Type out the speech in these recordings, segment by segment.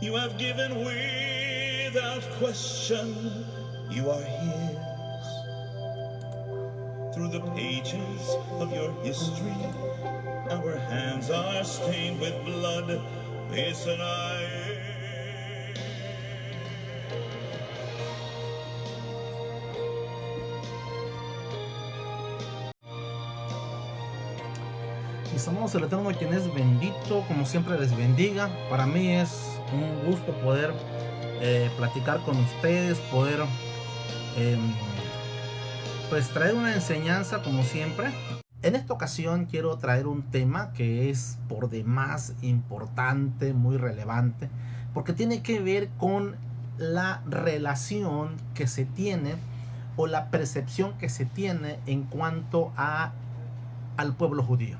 You have given without question, you are his. Through the pages of your history, our hands are stained with blood. Listen, Mis amados, el Eterno, quien es bendito, como siempre les bendiga. Para mí es un gusto poder platicar con ustedes, poder pues traer una enseñanza como siempre. En esta ocasión quiero traer un tema que es por demás importante, muy relevante, porque tiene que ver con la relación que se tiene o la percepción que se tiene en cuanto al pueblo judío.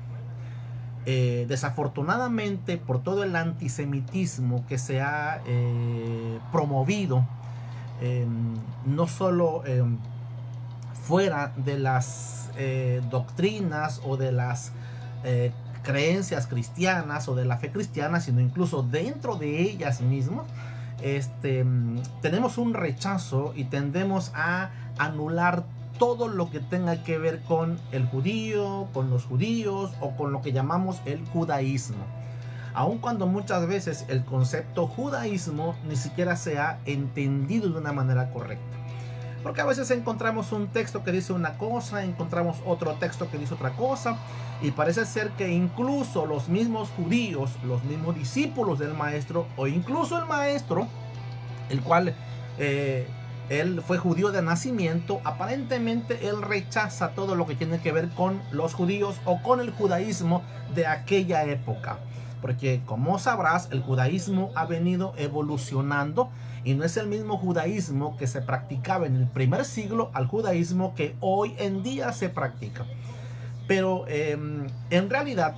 Desafortunadamente, por todo el antisemitismo que se ha promovido, no solo fuera de las doctrinas o de las creencias cristianas o de la fe cristiana, sino incluso dentro de ellas mismas, tenemos un rechazo y tendemos a anular todo lo que tenga que ver con el judío, con los judíos o con lo que llamamos el judaísmo. Aun cuando muchas veces el concepto judaísmo ni siquiera se ha entendido de una manera correcta. Porque a veces encontramos un texto que dice una cosa, encontramos otro texto que dice otra cosa, y parece ser que incluso los mismos judíos, los mismos discípulos del maestro, o incluso el maestro, el cual él fue judío de nacimiento, aparentemente él rechaza todo lo que tiene que ver con los judíos o con el judaísmo de aquella época. Porque como sabrás, el judaísmo ha venido evolucionando y no es el mismo judaísmo que se practicaba en el primer siglo al judaísmo que hoy en día se practica. Pero en realidad,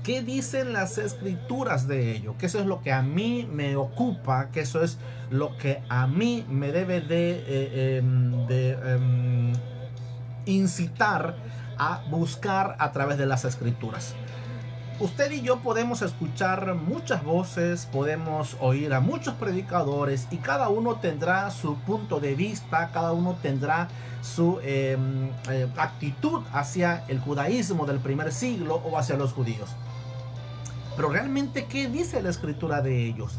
¿qué dicen las escrituras de ello? Que eso es lo que a mí me ocupa, que eso es lo que a mí me debe de incitar a buscar a través de las escrituras. Usted y yo podemos escuchar muchas voces, podemos oír a muchos predicadores y cada uno tendrá su punto de vista, cada uno tendrá su actitud hacia el judaísmo del primer siglo o hacia los judíos. Pero realmente, ¿qué dice la escritura de ellos?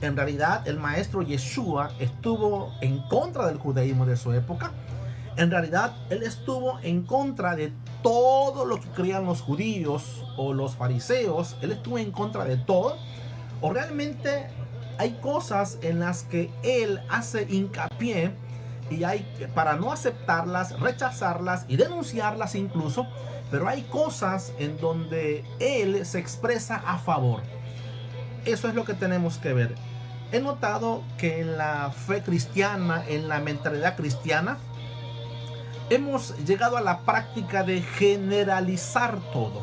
En realidad, el maestro Yeshua estuvo en contra del judaísmo de su época. En realidad, él estuvo en contra de todo lo que creían los judíos o los fariseos. Él estuvo en contra de todo. O realmente hay cosas en las que él hace hincapié y hay, para no aceptarlas, rechazarlas y denunciarlas incluso, pero hay cosas en donde él se expresa a favor. Eso es lo que tenemos que ver. He notado que en la fe cristiana, en la mentalidad cristiana, hemos llegado a la práctica de generalizar todo.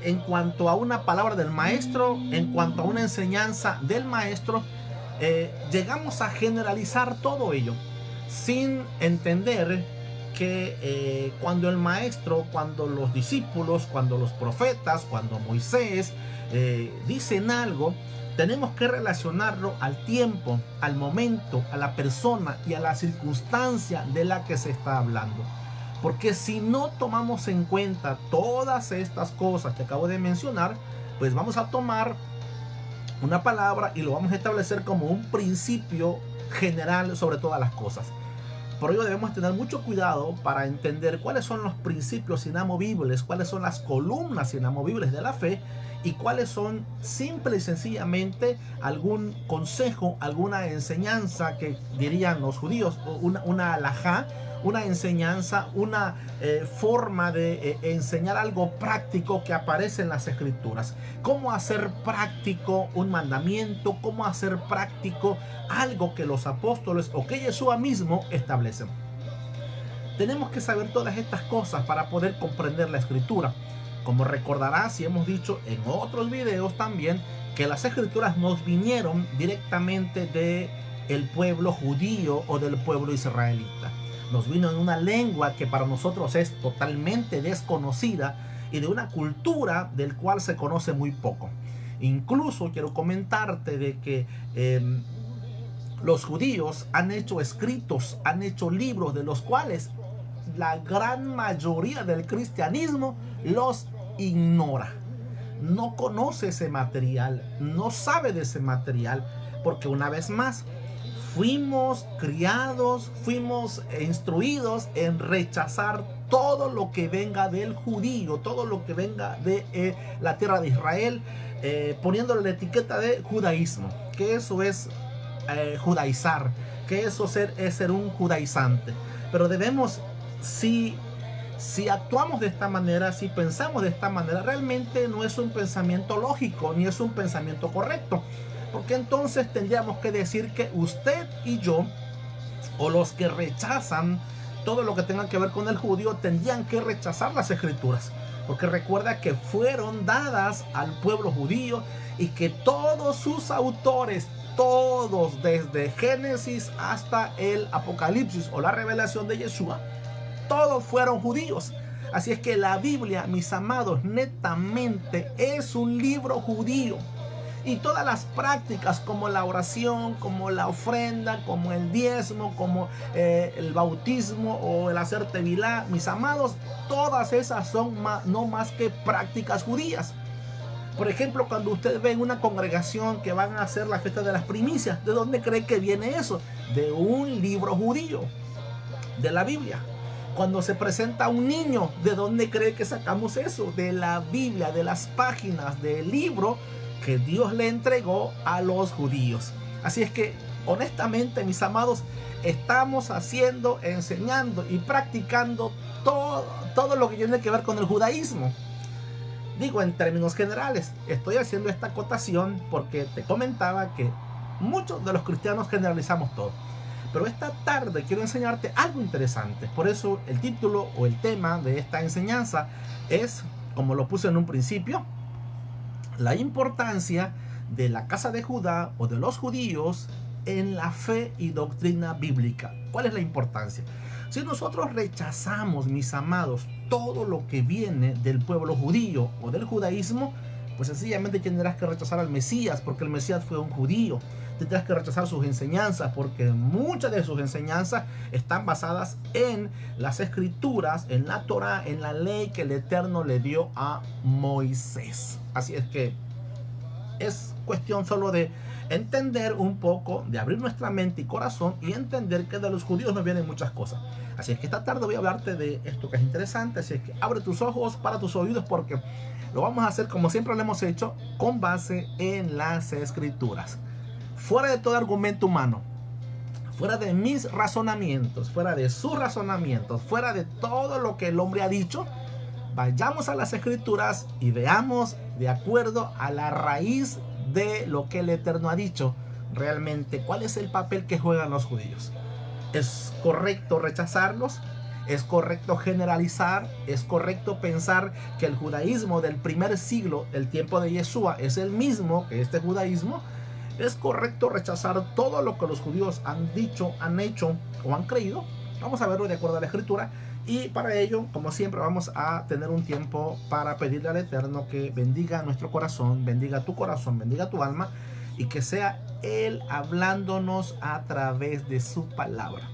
En cuanto a una palabra del maestro, en cuanto a una enseñanza del maestro, llegamos a generalizar todo ello, sin entender que cuando el maestro, cuando los discípulos, cuando los profetas, cuando Moisés dicen algo, tenemos que relacionarlo al tiempo, al momento, a la persona y a la circunstancia de la que se está hablando. Porque si no tomamos en cuenta todas estas cosas que acabo de mencionar, pues vamos a tomar una palabra y lo vamos a establecer como un principio general sobre todas las cosas. Por ello debemos tener mucho cuidado para entender cuáles son los principios inamovibles, cuáles son las columnas inamovibles de la fe y cuáles son simple y sencillamente algún consejo, alguna enseñanza que dirían los judíos, una alajá, una enseñanza, una forma de enseñar algo práctico que aparece en las escrituras. Cómo hacer práctico un mandamiento, cómo hacer práctico algo que los apóstoles o que Yeshua mismo establecen. Tenemos que saber todas estas cosas para poder comprender la escritura. Como recordarás y hemos dicho en otros videos también, que las escrituras nos vinieron directamente del pueblo judío o del pueblo israelita. Nos vino en una lengua que para nosotros es totalmente desconocida y de una cultura del cual se conoce muy poco. Incluso quiero comentarte de que los judíos han hecho escritos, han hecho libros de los cuales la gran mayoría del cristianismo los ignora. No conoce ese material, no sabe de ese material, porque una vez más fuimos criados, fuimos instruidos en rechazar todo lo que venga del judío, todo lo que venga de la tierra de Israel, poniéndole la etiqueta de judaísmo, que eso es judaizar, que eso es ser un judaizante. Pero debemos, si actuamos de esta manera, si pensamos de esta manera, realmente no es un pensamiento lógico, ni es un pensamiento correcto. Porque entonces tendríamos que decir que usted y yo, o los que rechazan todo lo que tenga que ver con el judío, tendrían que rechazar las escrituras. Porque recuerda que fueron dadas al pueblo judío y que todos sus autores, todos desde Génesis hasta el Apocalipsis o la revelación de Yeshua, todos fueron judíos. Así es que la Biblia, mis amados, netamente es un libro judío. Y todas las prácticas como la oración, como la ofrenda, como el diezmo, como el bautismo o el hacer tevilá, mis amados, todas esas son no más que prácticas judías. Por ejemplo, cuando usted ve en una congregación que van a hacer la fiesta de las primicias, ¿de dónde cree que viene eso? De un libro judío, de la Biblia. Cuando se presenta un niño, ¿de dónde cree que sacamos eso? De la Biblia, de las páginas del libro que Dios le entregó a los judíos. Así es que, honestamente, mis amados, estamos haciendo, enseñando y practicando todo lo que tiene que ver con el judaísmo. Digo, en términos generales, estoy haciendo esta acotación porque te comentaba que muchos de los cristianos generalizamos todo. Pero esta tarde quiero enseñarte algo interesante. Por eso el título o el tema de esta enseñanza es, como lo puse en un principio, la importancia de la casa de Judá o de los judíos en la fe y doctrina bíblica. ¿Cuál es la importancia? Si nosotros rechazamos, mis amados, todo lo que viene del pueblo judío o del judaísmo, pues sencillamente tendrás que rechazar al Mesías, porque el Mesías fue un judío. Tendrás que rechazar sus enseñanzas, porque muchas de sus enseñanzas están basadas en las escrituras, en la Torá, en la ley que el Eterno le dio a Moisés. Así es que es cuestión solo de entender un poco, de abrir nuestra mente y corazón y entender que de los judíos nos vienen muchas cosas. Así es que esta tarde voy a hablarte de esto que es interesante. Así es que abre tus ojos, para tus oídos, porque lo vamos a hacer como siempre lo hemos hecho, con base en las escrituras. Fuera de todo argumento humano, fuera de mis razonamientos, fuera de sus razonamientos, fuera de todo lo que el hombre ha dicho, vayamos a las escrituras y veamos de acuerdo a la raíz de lo que el Eterno ha dicho, realmente cuál es el papel que juegan los judíos. ¿Es correcto rechazarlos? ¿Es correcto generalizar? ¿Es correcto pensar que el judaísmo del primer siglo, el tiempo de Yeshua, es el mismo que este judaísmo? ¿Es correcto rechazar todo lo que los judíos han dicho, han hecho o han creído? Vamos a verlo de acuerdo a la escritura. Y para ello, como siempre, vamos a tener un tiempo para pedirle al Eterno que bendiga nuestro corazón, bendiga tu alma, y que sea Él hablándonos a través de su palabra.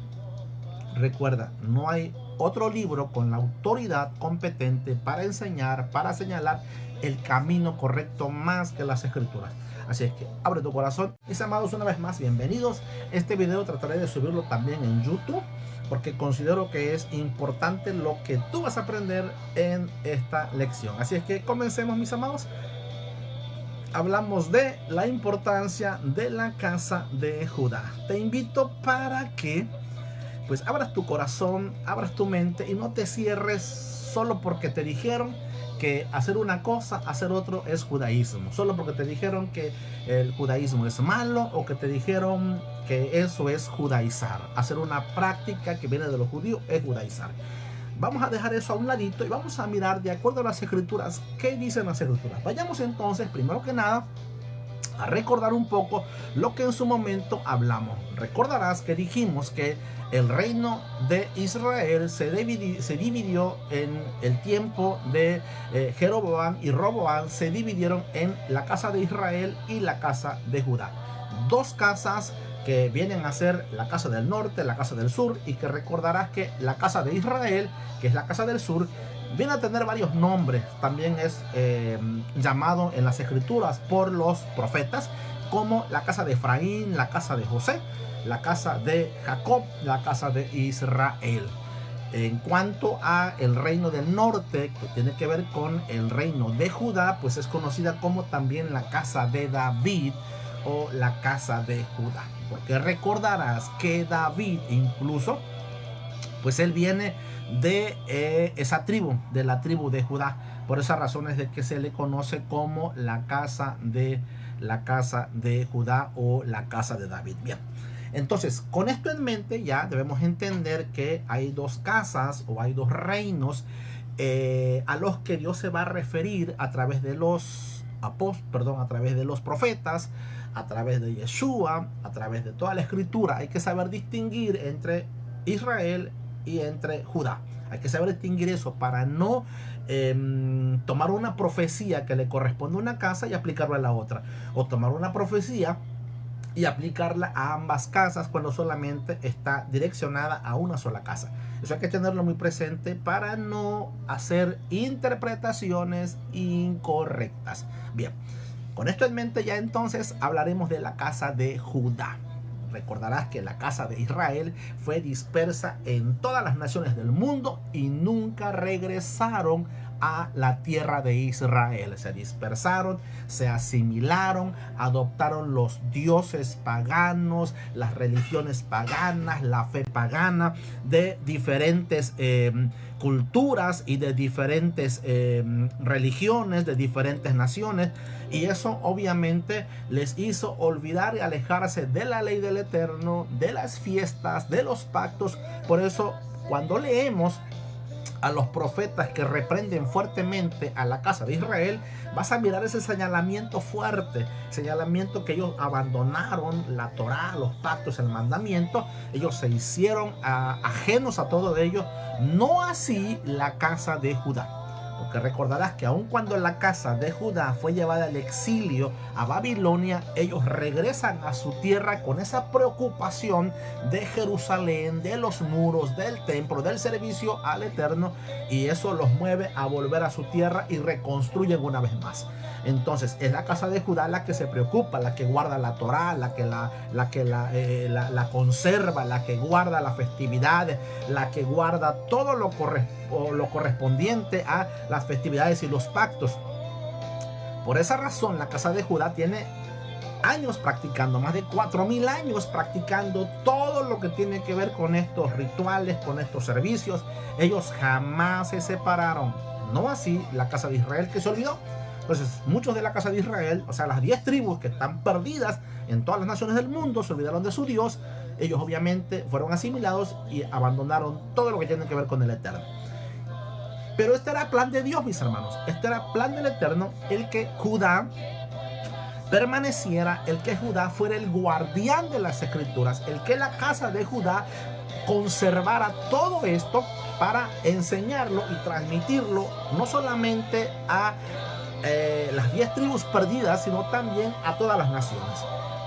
Recuerda, no hay otro libro con la autoridad competente para enseñar, para señalar el camino correcto más que las escrituras. Así es que abre tu corazón. Mis amados, una vez más, bienvenidos. Este video trataré de subirlo también en YouTube, porque considero que es importante lo que tú vas a aprender en esta lección. Así es que comencemos, mis amados. Hablamos de la importancia de la casa de Judá. Te invito para que pues abras tu corazón, abras tu mente y no te cierres solo porque te dijeron que hacer una cosa, hacer otro es judaísmo. Solo porque te dijeron que el judaísmo es malo, o que te dijeron que eso es judaizar. Hacer una práctica que viene de los judíos es judaizar. Vamos a dejar eso a un ladito y vamos a mirar de acuerdo a las escrituras qué dicen las escrituras. Vayamos entonces, primero que nada, a recordar un poco lo que en su momento hablamos. Recordarás que dijimos que el reino de Israel se dividió en el tiempo de Jeroboam y Roboam. Se dividieron en la casa de Israel y la casa de Judá. Dos casas que vienen a ser la casa del norte, la casa del sur, y que recordarás que la casa de Israel, que es la casa del sur, viene a tener varios nombres. También es llamado en las escrituras por los profetas como la casa de Efraín, la casa de José, la casa de Jacob, la casa de Israel. En cuanto a el reino del norte, que tiene que ver con el reino de Judá, pues es conocida como también la casa de David o la casa de Judá, porque recordarás que David incluso, pues él viene de esa tribu, de la tribu de Judá. Por esa razón es de que se le conoce como la casa de Judá o la casa de David. Bien, entonces con esto en mente ya debemos entender que hay dos casas o hay dos reinos a los que Dios se va a referir a través de los a través de los profetas, a través de Yeshua, a través de toda la escritura. Hay que saber distinguir entre Israel y entre Judá. Hay que saber distinguir eso para no tomar una profecía que le corresponde a una casa y aplicarla a la otra, o tomar una profecía y aplicarla a ambas casas cuando solamente está direccionada a una sola casa. Eso hay que tenerlo muy presente para no hacer interpretaciones incorrectas. Bien, con esto en mente ya entonces hablaremos de la casa de Judá. Recordarás que la casa de Israel fue dispersa en todas las naciones del mundo y nunca regresaron a la tierra de Israel. Se dispersaron, se asimilaron, adoptaron los dioses paganos, las religiones paganas, la fe pagana de diferentes culturas y de diferentes religiones, de diferentes naciones, y eso obviamente les hizo olvidar y alejarse de la ley del Eterno, de las fiestas, de los pactos. Por eso cuando leemos a los profetas que reprenden fuertemente a la casa de Israel, vas a mirar ese señalamiento fuerte, señalamiento que ellos abandonaron la Torá, los pactos, el mandamiento. Ellos se hicieron ajenos a todo ello. No así la casa de Judá, porque recordarás que aun cuando la casa de Judá fue llevada al exilio a Babilonia, ellos regresan a su tierra con esa preocupación de Jerusalén, de los muros, del templo, del servicio al Eterno, y eso los mueve a volver a su tierra y reconstruyen una vez más. Entonces es la casa de Judá la que se preocupa, la que guarda la Torá, la que la conserva, la que guarda las festividades, la que guarda todo lo correspondiente a las festividades y los pactos. Por esa razón la casa de Judá tiene años practicando, más de 4000 años practicando todo lo que tiene que ver con estos rituales, con estos servicios. Ellos jamás se separaron, no así la casa de Israel, que se olvidó. Entonces muchos de la casa de Israel, o sea las 10 tribus que están perdidas en todas las naciones del mundo, se olvidaron de su Dios. Ellos obviamente fueron asimilados y abandonaron todo lo que tiene que ver con el Eterno. Pero este era plan de Dios, mis hermanos. Este era plan del Eterno, el que Judá permaneciera, el que Judá fuera el guardián de las escrituras, el que la casa de Judá conservara todo esto para enseñarlo y transmitirlo no solamente a las 10 tribus perdidas, sino también a todas las naciones.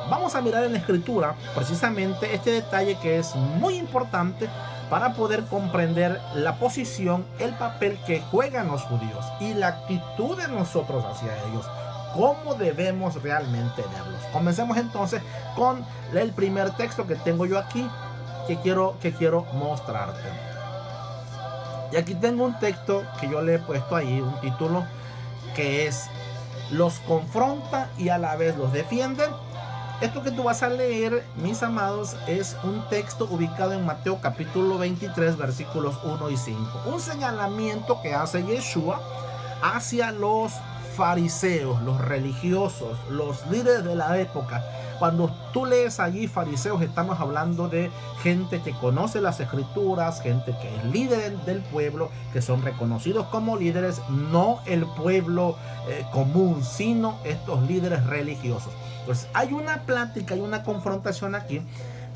Vamos a mirar en la escritura precisamente este detalle que es muy importante para poder comprender la posición, el papel que juegan los judíos y la actitud de nosotros hacia ellos, cómo debemos realmente verlos. Comencemos entonces con el primer texto que tengo yo aquí, que quiero mostrarte. Y aquí tengo un texto que yo le he puesto ahí, un título que es: los confronta y a la vez los defiende. Esto que tú vas a leer, mis amados, es un texto ubicado en Mateo capítulo 23, versículos 1 y 5. Un señalamiento que hace Yeshua hacia los fariseos, los religiosos, los líderes de la época. Cuando tú lees allí fariseos, estamos hablando de gente que conoce las escrituras, gente que es líder del pueblo, que son reconocidos como líderes, no el pueblo común, sino estos líderes religiosos. Entonces hay una plática, hay una confrontación aquí,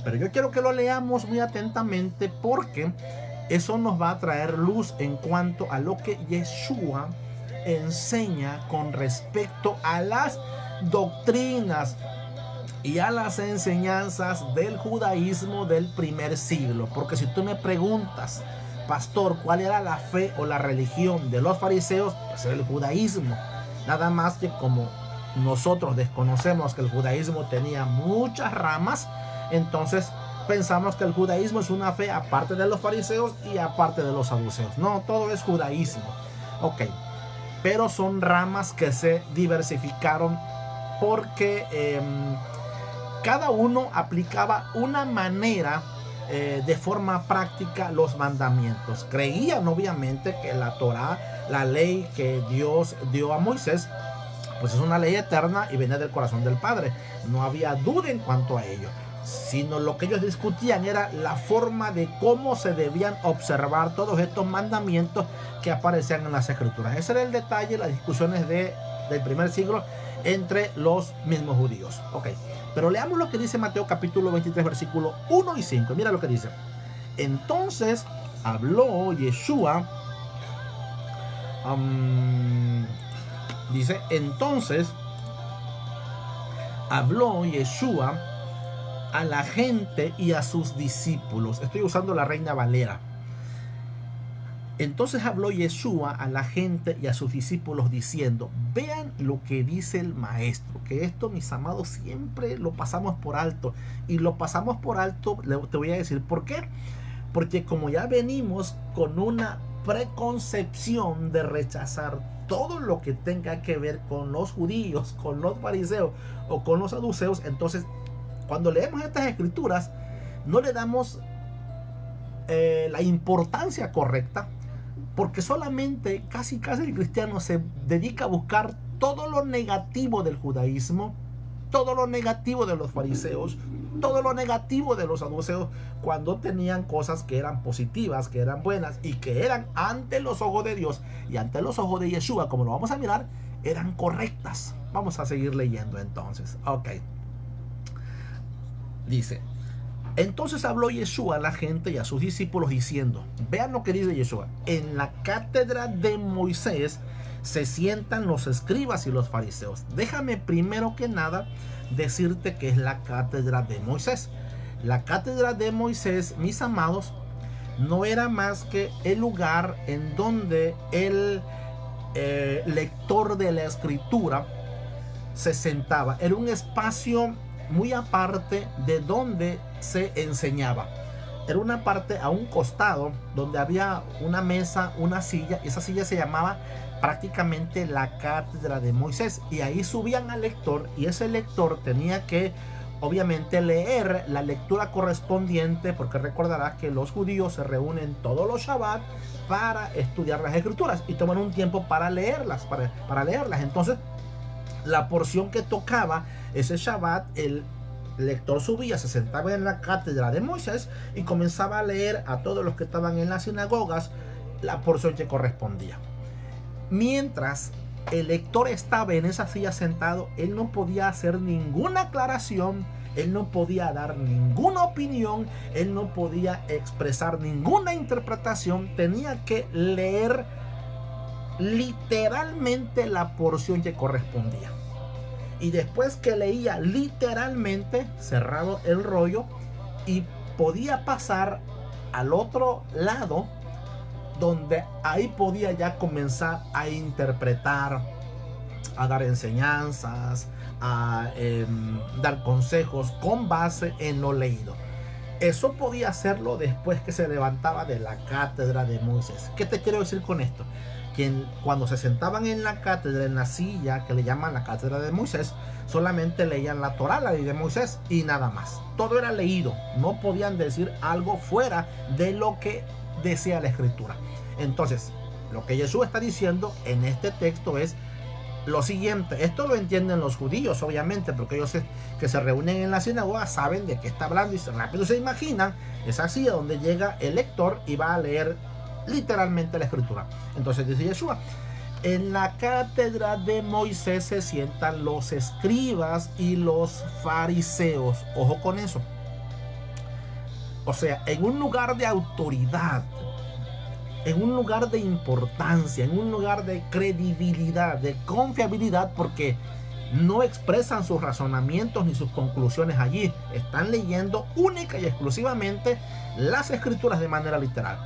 Pero yo quiero que lo leamos muy atentamente porque eso nos va a traer luz en cuanto a lo que Yeshua enseña con respecto a las doctrinas y a las enseñanzas del judaísmo del primer siglo. Porque si tú me preguntas, pastor, ¿cuál era la fe o la religión de los fariseos? Pues el judaísmo. Nada más que como nosotros desconocemos que el judaísmo tenía muchas ramas, entonces pensamos que el judaísmo es una fe aparte de los fariseos y aparte de los saduceos. No, todo es judaísmo. Ok, pero son ramas que se diversificaron porque cada uno aplicaba una manera de forma práctica los mandamientos. Creían obviamente que la Torá, la ley que Dios dio a Moisés, pues es una ley eterna y viene del corazón del Padre. No había duda en cuanto a ello, sino lo que ellos discutían era la forma de cómo se debían observar todos estos mandamientos que aparecían en las escrituras. Ese era el detalle, las discusiones del primer siglo entre los mismos judíos. Ok, pero leamos lo que dice Mateo capítulo 23 versículo 1 y 5. Mira lo que dice. Entonces habló Yeshua, dice, entonces habló Yeshua a la gente y a sus discípulos. Estoy usando la Reina Valera. Entonces habló Yeshua a la gente y a sus discípulos diciendo, vean lo que dice el maestro, que esto, mis amados, siempre lo pasamos por alto. Y lo pasamos por alto, te voy a decir por qué. Porque como ya venimos con una preconcepción de rechazar todo lo que tenga que ver con los judíos, con los fariseos o con los saduceos, entonces cuando leemos estas escrituras no le damos la importancia correcta, porque solamente casi el cristiano se dedica a buscar todo lo negativo del judaísmo, todo lo negativo de los fariseos, todo lo negativo de los saduceos, cuando tenían cosas que eran positivas, que eran buenas y que eran ante los ojos de Dios y ante los ojos de Yeshua, como lo vamos a mirar, eran correctas. Vamos a seguir leyendo entonces. Ok. Dice, entonces habló Yeshua a la gente y a sus discípulos diciendo, vean lo que dice Yeshua, en la cátedra de Moisés se sientan los escribas y los fariseos. Déjame primero que nada decirte que es la cátedra de Moisés. La cátedra de Moisés, mis amados, no era más que el lugar en donde el lector de la escritura se sentaba. Era un espacio muy aparte de donde se enseñaba. Era una parte a un costado donde había una mesa, una silla, y esa silla se llamaba prácticamente la cátedra de Moisés, y ahí subían al lector, y ese lector tenía que obviamente leer la lectura correspondiente, porque recordarás que los judíos se reúnen todos los Shabbat para estudiar las escrituras y toman un tiempo para leerlas, para leerlas. Entonces la porción que tocaba ese Shabbat, el lector subía, se sentaba en la cátedra de Moisés y comenzaba a leer a todos los que estaban en las sinagogas la porción que correspondía. Mientras el lector estaba en esa silla sentado, él no podía hacer ninguna aclaración, él no podía dar ninguna opinión, él no podía expresar ninguna interpretación, tenía que leer literalmente la porción que correspondía. Y después que leía literalmente, cerraba el rollo y podía pasar al otro lado, donde ahí podía ya comenzar a interpretar, a dar enseñanzas, a dar consejos con base en lo leído. Eso podía hacerlo después que se levantaba de la cátedra de Moisés. ¿Qué te quiero decir con esto? Que cuando se sentaban en la cátedra, en la silla que le llaman la cátedra de Moisés, solamente leían la Torá, la ley de Moisés, y nada más. Todo era leído, no podían decir algo fuera de lo que decía la escritura. Entonces, lo que Jesús está diciendo en este texto es lo siguiente. Esto lo entienden los judíos, obviamente, porque ellos que se reúnen en la sinagoga saben de qué está hablando y rápido se imaginan esa silla donde llega el lector y va a leer literalmente la escritura. Entonces dice Yeshua, en la cátedra de Moisés se sientan los escribas y los fariseos. Ojo con eso. O sea, en un lugar de autoridad, en un lugar de importancia, en un lugar de credibilidad, de confiabilidad, porque no expresan sus razonamientos ni sus conclusiones allí. Están leyendo única y exclusivamente las escrituras de manera literal.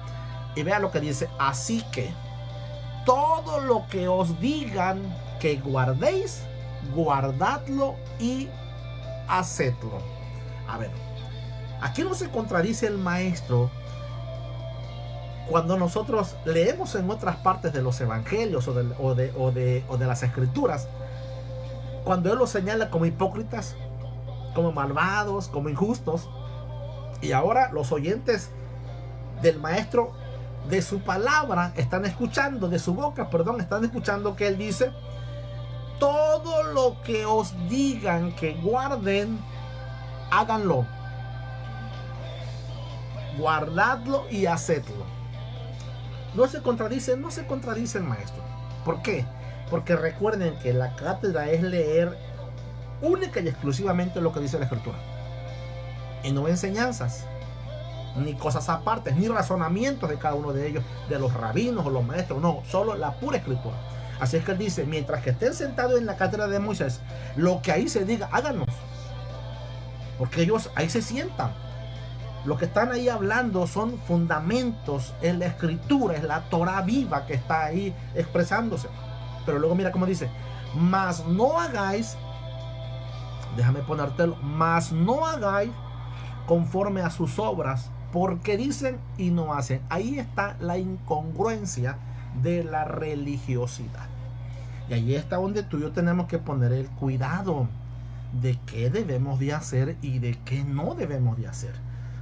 Y vea lo que dice: así que todo lo que os digan que guardéis, guardadlo y hacedlo. A ver, aquí no se contradice el maestro cuando nosotros leemos en otras partes de los evangelios o de las escrituras, cuando él los señala como hipócritas, como malvados, como injustos. Y ahora los oyentes del maestro, de su palabra, están escuchando, de su boca, perdón, están escuchando que él dice: todo lo que os digan que guarden, háganlo, guardadlo y hacedlo. No se contradice el maestro. ¿Por qué? Porque recuerden que la cátedra es leer única y exclusivamente lo que dice la escritura, y no enseñanzas, ni cosas aparte, ni razonamientos de cada uno de ellos, de los rabinos o los maestros. No, solo la pura escritura. Así es que él dice: mientras que estén sentados en la cátedra de Moisés, lo que ahí se diga, háganos, porque ellos ahí se sientan. Lo que están ahí hablando son fundamentos en la escritura, es la Torah viva que está ahí expresándose. Pero luego mira cómo dice: mas no hagáis, déjame ponértelo, mas no hagáis conforme a sus obras, porque dicen y no hacen. Ahí está la incongruencia de la religiosidad. Y ahí está donde tú y yo tenemos que poner el cuidado de qué debemos de hacer y de qué no debemos de hacer.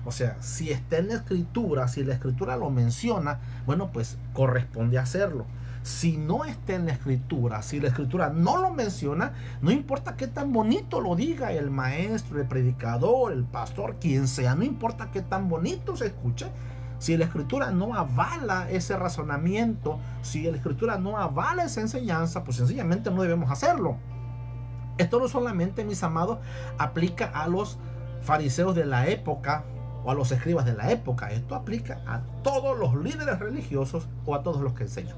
O sea, si está en la escritura, si la escritura lo menciona, bueno, pues corresponde hacerlo. Si no está en la escritura, si la escritura no lo menciona, no importa qué tan bonito lo diga el maestro, el predicador, el pastor, quien sea, no importa qué tan bonito se escuche, si la escritura no avala ese razonamiento, si la escritura no avala esa enseñanza, pues sencillamente no debemos hacerlo. Esto no solamente, mis amados, aplica a los fariseos de la época o a los escribas de la época. Esto aplica a todos los líderes religiosos o a todos los que enseñan.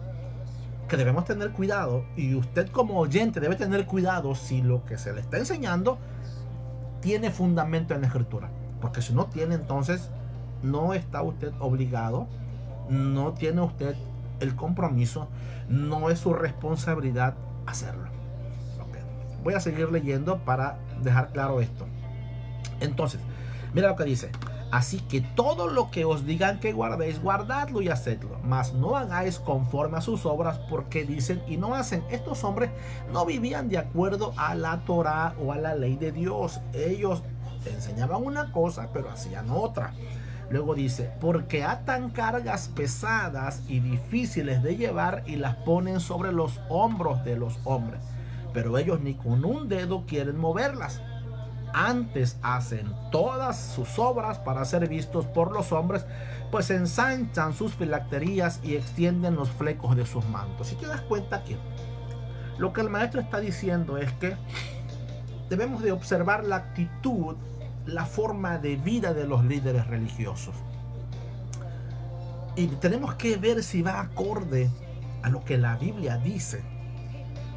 Que debemos tener cuidado, y usted como oyente debe tener cuidado si lo que se le está enseñando tiene fundamento en la escritura. Porque si no tiene, entonces no está usted obligado, no tiene usted el compromiso, no es su responsabilidad hacerlo. Okay. Voy a seguir leyendo para dejar claro esto. Entonces, mira lo que dice: así que todo lo que os digan que guardéis, guardadlo y hacedlo, mas no hagáis conforme a sus obras, porque dicen y no hacen. Estos hombres no vivían de acuerdo a la Torah o a la ley de Dios. Ellos enseñaban una cosa, pero hacían otra. Luego dice: porque atan cargas pesadas y difíciles de llevar y las ponen sobre los hombros de los hombres, pero ellos ni con un dedo quieren moverlas. Antes hacen todas sus obras para ser vistos por los hombres, pues ensanchan sus filacterías y extienden los flecos de sus mantos. Si te das cuenta que lo que el maestro está diciendo es que debemos de observar la actitud, la forma de vida de los líderes religiosos, y tenemos que ver si va acorde a lo que la Biblia dice.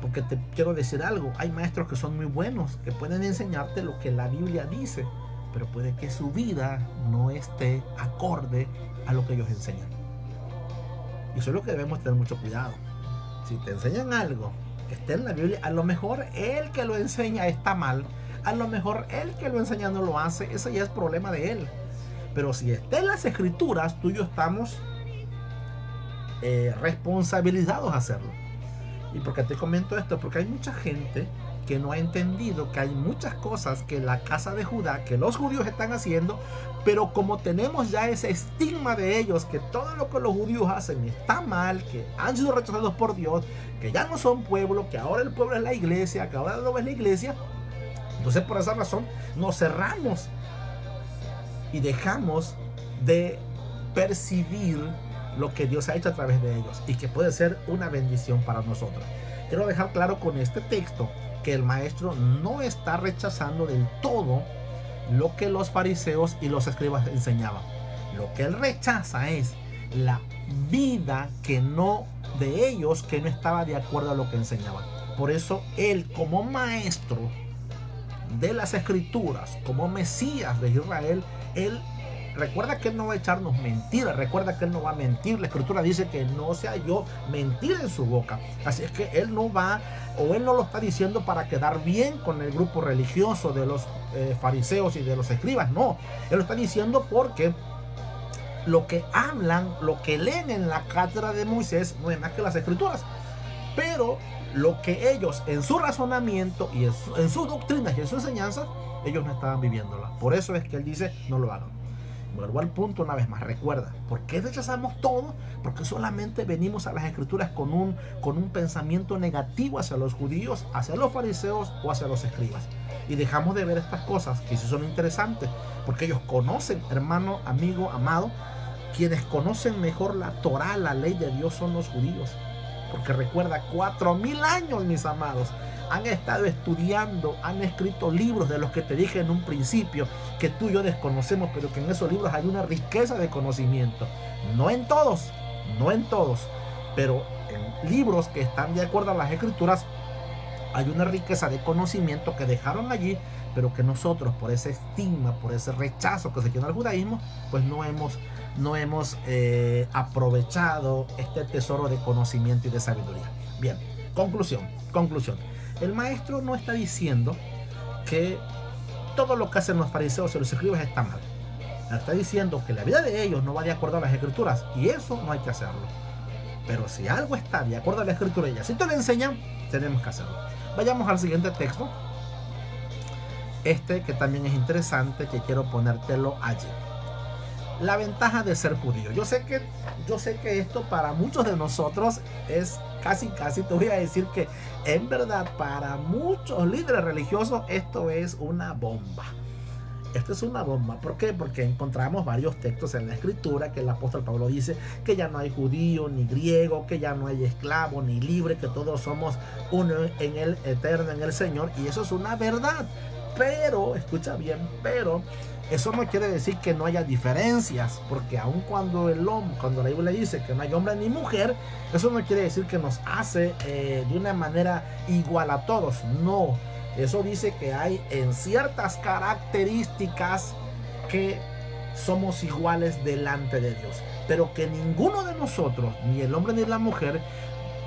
Porque te quiero decir algo: hay maestros que son muy buenos, que pueden enseñarte lo que la Biblia dice, pero puede que su vida no esté acorde a lo que ellos enseñan. Y eso es lo que debemos tener mucho cuidado. Si te enseñan algo que esté en la Biblia, a lo mejor el que lo enseña está mal, a lo mejor el que lo enseña no lo hace, eso ya es problema de él. Pero si está en las escrituras, tú y yo estamos responsabilizados a hacerlo. ¿Y por qué te comento esto? Porque hay mucha gente que no ha entendido que hay muchas cosas que la casa de Judá, que los judíos están haciendo, pero como tenemos ya ese estigma de ellos, que todo lo que los judíos hacen está mal, que han sido rechazados por Dios, que ya no son pueblo, que ahora el pueblo es la iglesia, que ahora no es la iglesia, entonces por esa razón nos cerramos y dejamos de percibir lo que Dios ha hecho a través de ellos, y que puede ser una bendición para nosotros. Quiero dejar claro con este texto que el maestro no está rechazando del todo lo que los fariseos y los escribas enseñaban. Lo que él rechaza es la vida que no de ellos, que no estaba de acuerdo a lo que enseñaban. Por eso él, como maestro de las escrituras, como Mesías de Israel, él recuerda que él no va a echarnos mentiras, recuerda que él no va a mentir. La escritura dice que no se halló mentira en su boca. Así es que él no va, o él no lo está diciendo para quedar bien con el grupo religioso de los fariseos y de los escribas. No, él lo está diciendo porque lo que hablan, lo que leen en la cátedra de Moisés no es más que las escrituras. Pero lo que ellos en su razonamiento y en sus doctrinas y en su enseñanza, ellos no estaban viviéndola. Por eso es que él dice, no lo hagan. Vuelvo al punto una vez más, recuerda, ¿por qué rechazamos todo? Porque solamente venimos a las escrituras con un pensamiento negativo hacia los judíos, hacia los fariseos o hacia los escribas. Y dejamos de ver estas cosas que sí son interesantes, porque ellos conocen, hermano, amigo, amado, quienes conocen mejor la Torá, la ley de Dios, son los judíos. Porque recuerda, 4000 años, mis amados, han estado estudiando, han escrito libros de los que te dije en un principio, que tú y yo desconocemos, pero que en esos libros hay una riqueza de conocimiento. No en todos, pero en libros que están de acuerdo a las escrituras, hay una riqueza de conocimiento que dejaron allí, pero que nosotros, por ese estigma, por ese rechazo que se tiene al judaísmo, pues no hemos aprovechado este tesoro de conocimiento y de sabiduría. Bien, conclusión. El maestro no está diciendo que todo lo que hacen los fariseos y los escribas está mal. Está diciendo que la vida de ellos no va de acuerdo a las escrituras, y eso no hay que hacerlo. Pero si algo está de acuerdo a la escritura y así te lo enseñan, tenemos que hacerlo. Vayamos al siguiente texto. Este que también es interesante, que quiero ponértelo allí. La ventaja de ser judío. Yo sé que esto para muchos de nosotros es casi, te voy a decir que en verdad para muchos líderes religiosos esto es una bomba. Esto es una bomba. ¿Por qué? Porque encontramos varios textos en la escritura que el apóstol Pablo dice que ya no hay judío ni griego, que ya no hay esclavo ni libre, que todos somos uno en el eterno, en el Señor, y eso es una verdad. Pero, escucha bien, pero eso no quiere decir que no haya diferencias, porque aun cuando la Biblia dice que no hay hombre ni mujer, eso no quiere decir que nos hace de una manera igual a todos. No, eso dice que hay en ciertas características que somos iguales delante de Dios, pero que ninguno de nosotros, ni el hombre ni la mujer,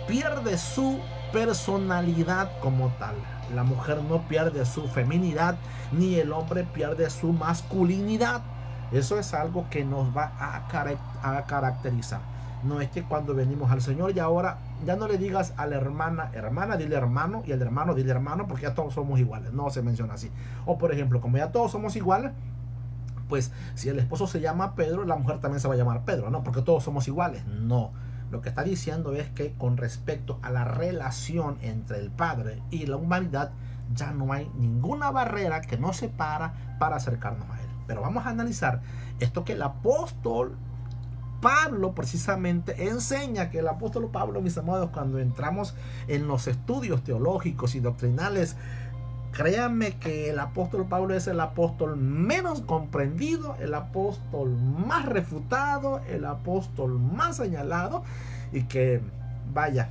pierde su personalidad como tal. La mujer no pierde su feminidad, ni el hombre pierde su masculinidad. Eso es algo que nos va a caracterizar. No es que cuando venimos al Señor y ahora ya no le digas a la hermana, dile hermano, y al hermano, dile hermano, porque ya todos somos iguales. No se menciona así. O por ejemplo, como ya todos somos iguales, pues si el esposo se llama Pedro, la mujer también se va a llamar Pedro, ¿no? Porque todos somos iguales. No. Lo que está diciendo es que con respecto a la relación entre el Padre y la humanidad, ya no hay ninguna barrera que nos separa para acercarnos a Él. Pero vamos a analizar esto que el apóstol Pablo precisamente enseña, que el apóstol Pablo, mis amados, cuando entramos en los estudios teológicos y doctrinales, créanme que el apóstol Pablo es el apóstol menos comprendido, el apóstol más refutado, el apóstol más señalado, y que, vaya,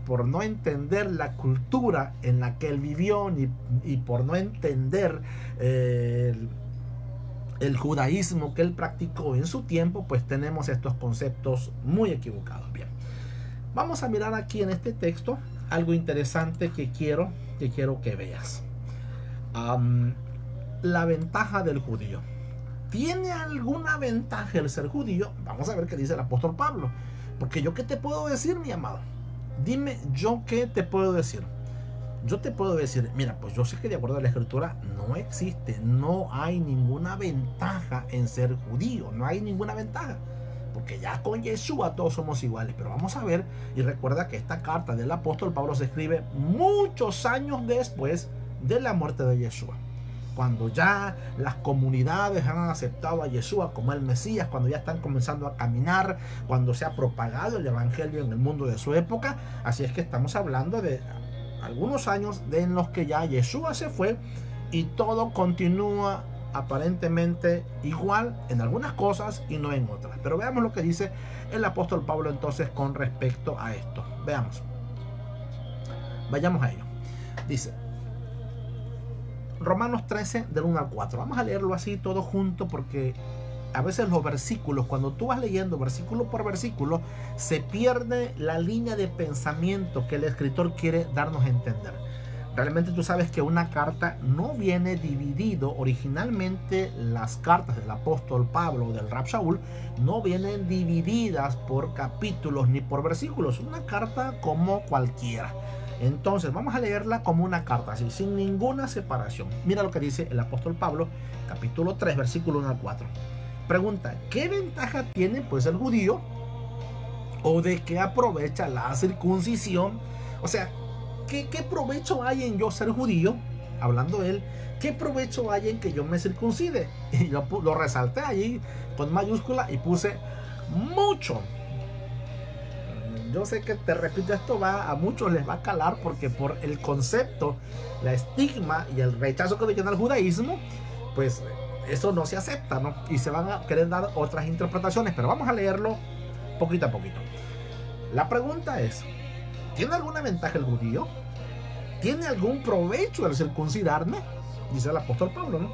por no entender la cultura en la que él vivió y por no entender el judaísmo que él practicó en su tiempo, pues tenemos estos conceptos muy equivocados. Bien, vamos a mirar aquí en este texto algo interesante que quiero que veas. La ventaja del judío. ¿Tiene alguna ventaja el ser judío? Vamos a ver qué dice el apóstol Pablo. Porque yo, ¿qué te puedo decir, mi amado? Dime, ¿yo qué te puedo decir? Yo te puedo decir, mira, pues yo sé que de acuerdo a la escritura no hay ninguna ventaja en ser judío, no hay ninguna ventaja, porque ya con Yeshua todos somos iguales. Pero vamos a ver, y recuerda que esta carta del apóstol Pablo se escribe muchos años después de la muerte de Yeshua, cuando ya las comunidades han aceptado a Yeshua como el Mesías, cuando ya están comenzando a caminar, cuando se ha propagado el evangelio en el mundo de su época. Así es que estamos hablando de algunos años en los que ya Yeshua se fue y todo continúa aparentemente igual en algunas cosas y no en otras. Pero veamos lo que dice el apóstol Pablo entonces con respecto a esto. Veamos. Vayamos a ello. Dice Romanos 13 del 1 al 4. Vamos a leerlo así todo junto porque a veces los versículos, cuando tú vas leyendo versículo por versículo, se pierde la línea de pensamiento que el escritor quiere darnos a entender. Realmente tú sabes que una carta no viene dividido. Originalmente las cartas del apóstol Pablo o del Rab Shaul no vienen divididas por capítulos ni por versículos. Una carta como cualquiera. Entonces vamos a leerla como una carta así, sin ninguna separación. Mira lo que dice el apóstol Pablo, capítulo 3, versículo 1 al 4. Pregunta, ¿qué ventaja tiene pues el judío? ¿O de qué aprovecha la circuncisión? O sea, ¿qué provecho hay en yo ser judío? Hablando él, ¿qué provecho hay en que yo me circuncide? Y yo lo resalté allí con mayúscula y puse mucho. Yo sé que te repito, esto a muchos les va a calar porque por el concepto, la estigma y el rechazo que tiene el judaísmo, pues eso no se acepta, ¿no? Y se van a querer dar otras interpretaciones, pero vamos a leerlo poquito a poquito. La pregunta es, ¿tiene alguna ventaja el judío? ¿Tiene algún provecho el circuncidarme? Dice el apóstol Pablo, ¿no?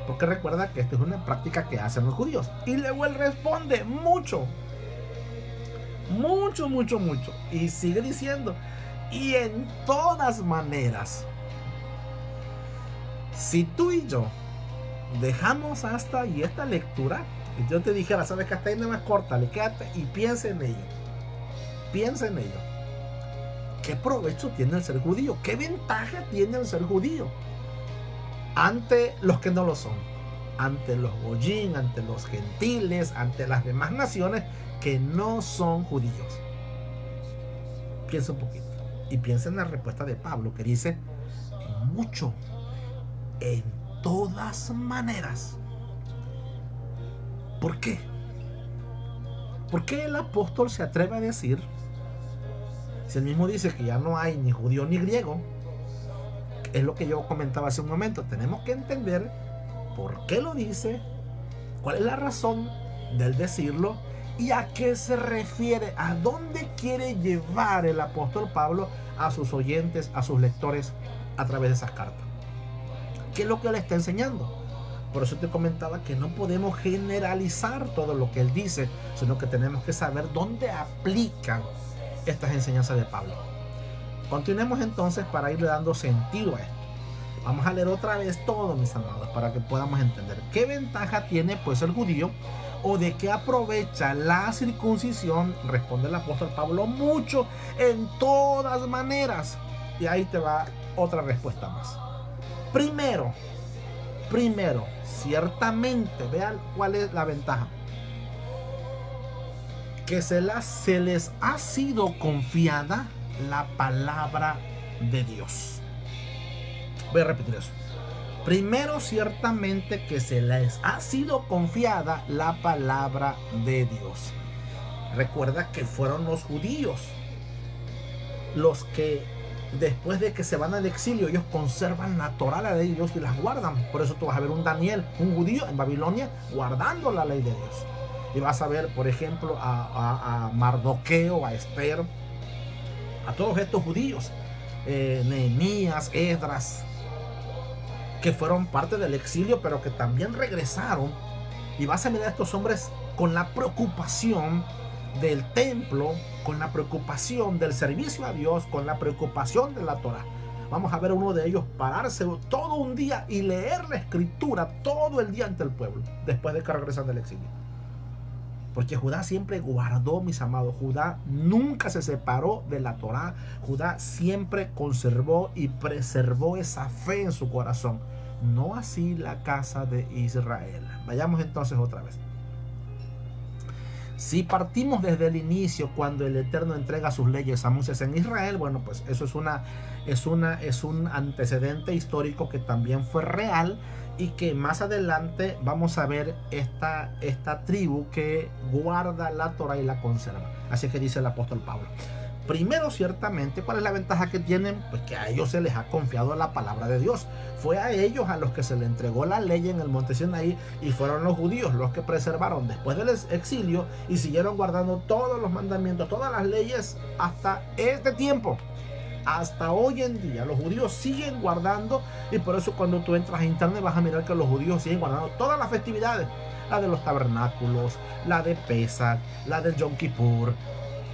Porque recuerda que esto es una práctica que hacen los judíos. Y luego él responde, mucho. Mucho, mucho, mucho. Y sigue diciendo, y en todas maneras. Si tú y yo dejamos hasta ahí esta lectura, y yo te dijera, sabes que hasta ahí no más corta, le quédate y piensa en ello. Piensa en ello. ¿Qué provecho tiene el ser judío? ¿Qué ventaja tiene el ser judío ante los que no lo son? Ante los goyín, ante los gentiles, ante las demás naciones que no son judíos. Piensa un poquito y piensa en la respuesta de Pablo que dice mucho, en todas maneras. ¿Por qué? ¿Por qué el apóstol se atreve a decir, si él mismo dice que ya no hay ni judío ni griego? Es lo que yo comentaba hace un momento. Tenemos que entender por qué lo dice, cuál es la razón del decirlo y a qué se refiere, a dónde quiere llevar el apóstol Pablo a sus oyentes, a sus lectores a través de esas cartas. ¿Qué es lo que él está enseñando? Por eso te comentaba que no podemos generalizar todo lo que él dice, sino que tenemos que saber dónde aplican estas enseñanzas de Pablo. Continuemos entonces para irle dando sentido a esto. Vamos a leer otra vez todo, mis amados, para que podamos entender qué ventaja tiene pues el judío o de qué aprovecha la circuncisión. Responde el apóstol Pablo, mucho, en todas maneras. Y ahí te va otra respuesta más. Primero, ciertamente, vean cuál es la ventaja. Que se les ha sido confiada la palabra de Dios. Voy a repetir eso. Primero, ciertamente que se les ha sido confiada la palabra de Dios. Recuerda que fueron los judíos los que después de que se van al exilio, ellos conservan la Torá, la ley de Dios, y las guardan. Por eso tú vas a ver un Daniel, un judío en Babilonia, guardando la ley de Dios. Y vas a ver, por ejemplo, a Mardoqueo, a Esther, a todos estos judíos, Nehemías, Esdras, que fueron parte del exilio, pero que también regresaron. Y vas a mirar a estos hombres con la preocupación del templo, con la preocupación del servicio a Dios, con la preocupación de la Torá. Vamos a ver a uno de ellos pararse todo un día y leer la escritura todo el día ante el pueblo, después de que regresan del exilio. Porque Judá siempre guardó, mis amados, Judá nunca se separó de la Torá. Judá siempre conservó y preservó esa fe en su corazón. No así la casa de Israel. Vayamos entonces otra vez. Si partimos desde el inicio, cuando el Eterno entrega sus leyes a Moisés en Israel, bueno, pues eso es un antecedente histórico que también fue real, y que más adelante vamos a ver esta tribu que guarda la Torah y la conserva. Así que dice el apóstol Pablo. Primero, ciertamente, ¿cuál es la ventaja que tienen? Pues que a ellos se les ha confiado la palabra de Dios. Fue a ellos a los que se les entregó la ley en el monte Sinaí, y fueron los judíos los que preservaron después del exilio y siguieron guardando todos los mandamientos, todas las leyes hasta este tiempo. Hasta hoy en día los judíos siguen guardando, y por eso cuando tú entras a internet vas a mirar que los judíos siguen guardando todas las festividades. La de los tabernáculos, la de Pesach, la del Yom Kippur.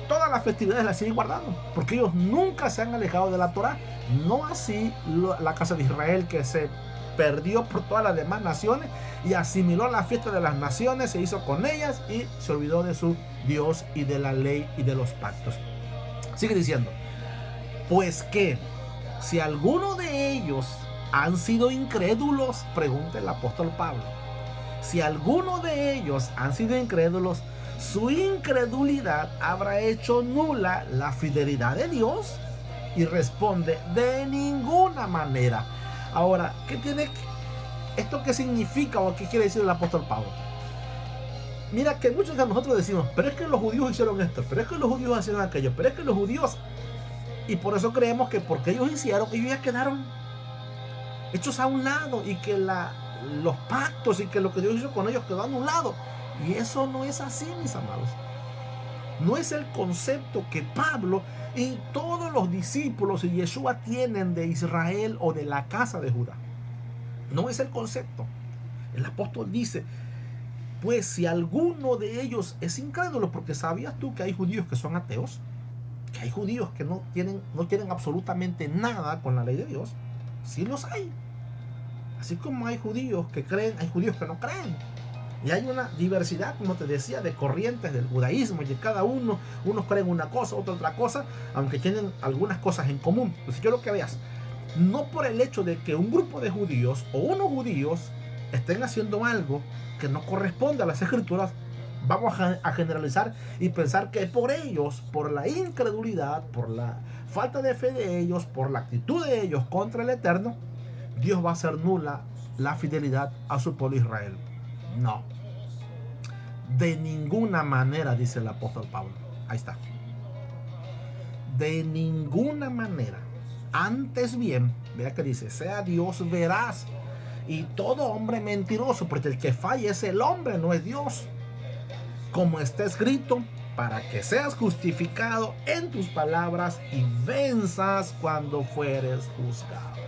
Todas las festividades las siguen guardando, porque ellos nunca se han alejado de la Torah. No así la casa de Israel, que se perdió por todas las demás naciones y asimiló la fiesta de las naciones, se hizo con ellas y se olvidó de su Dios y de la ley y de los pactos. Sigue diciendo, pues que si alguno de ellos han sido incrédulos, pregunta el apóstol Pablo, si alguno de ellos han sido incrédulos, su incredulidad habrá hecho nula la fidelidad de Dios. Y responde, de ninguna manera. Ahora, ¿esto qué significa o qué quiere decir el apóstol Pablo? Mira que muchos de nosotros decimos, pero es que los judíos hicieron esto, pero es que los judíos hicieron aquello, pero es que los judíos... Y por eso creemos que porque ellos hicieron, ellos ya quedaron hechos a un lado, y que los pactos y que lo que Dios hizo con ellos quedó anulado. Y eso no es así, mis amados. No es el concepto que Pablo y todos los discípulos y Yeshua tienen de Israel o de la casa de Judá. No es el concepto. El apóstol dice, pues si alguno de ellos es incrédulo, porque ¿sabías tú que hay judíos que son ateos? Que hay judíos que no tienen absolutamente nada con la ley de Dios. Sí los hay. Así como hay judíos que creen, hay judíos que no creen. Y hay una diversidad, como te decía, de corrientes del judaísmo, y de cada unos creen una cosa, otros otra cosa, aunque tienen algunas cosas en común. Entonces quiero que veas, no por el hecho de que un grupo de judíos o unos judíos estén haciendo algo que no corresponde a las escrituras, vamos a generalizar y pensar que por ellos, por la incredulidad, por la falta de fe de ellos, por la actitud de ellos contra el Eterno, Dios va a hacer nula la fidelidad a su pueblo Israel. No, de ninguna manera, dice el apóstol Pablo. Ahí está. De ninguna manera. Antes bien, vea que dice, sea Dios veraz y todo hombre mentiroso, porque el que falla es el hombre, no es Dios. Como está escrito, para que seas justificado en tus palabras y venzas cuando fueres juzgado.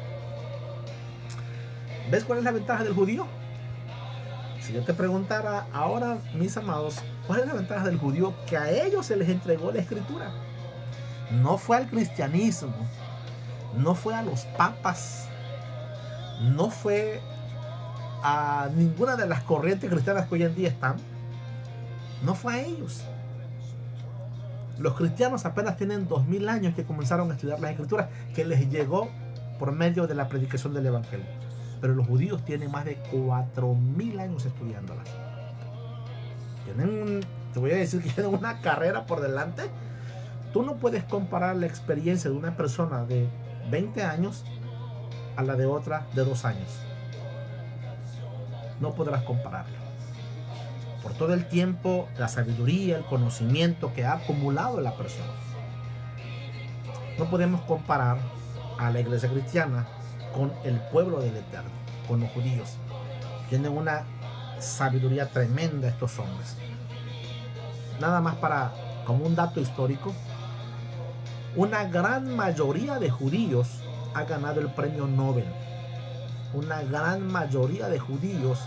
¿Ves cuál es la ventaja del judío? Si yo te preguntara ahora, mis amados, ¿cuál es la ventaja del judío? Que a ellos se les entregó la escritura. No fue al cristianismo, no fue a los papas, no fue a ninguna de las corrientes cristianas que hoy en día están. No fue a ellos. Los cristianos apenas tienen 2000 años que comenzaron a estudiar las escrituras, que les llegó por medio de la predicación del evangelio. Pero los judíos tienen más de 4000 años estudiándolas. Te voy a decir que tienen una carrera por delante. Tú no puedes comparar la experiencia de una persona de 20 años a la de otra de 2 años. No podrás compararlo. Por todo el tiempo, la sabiduría, el conocimiento que ha acumulado la persona. No podemos comparar a la iglesia cristiana con el pueblo del Eterno, con los judíos. Tienen una sabiduría tremenda estos hombres. Nada más como un dato histórico, una gran mayoría de judíos ha ganado el premio Nobel. Una gran mayoría de judíos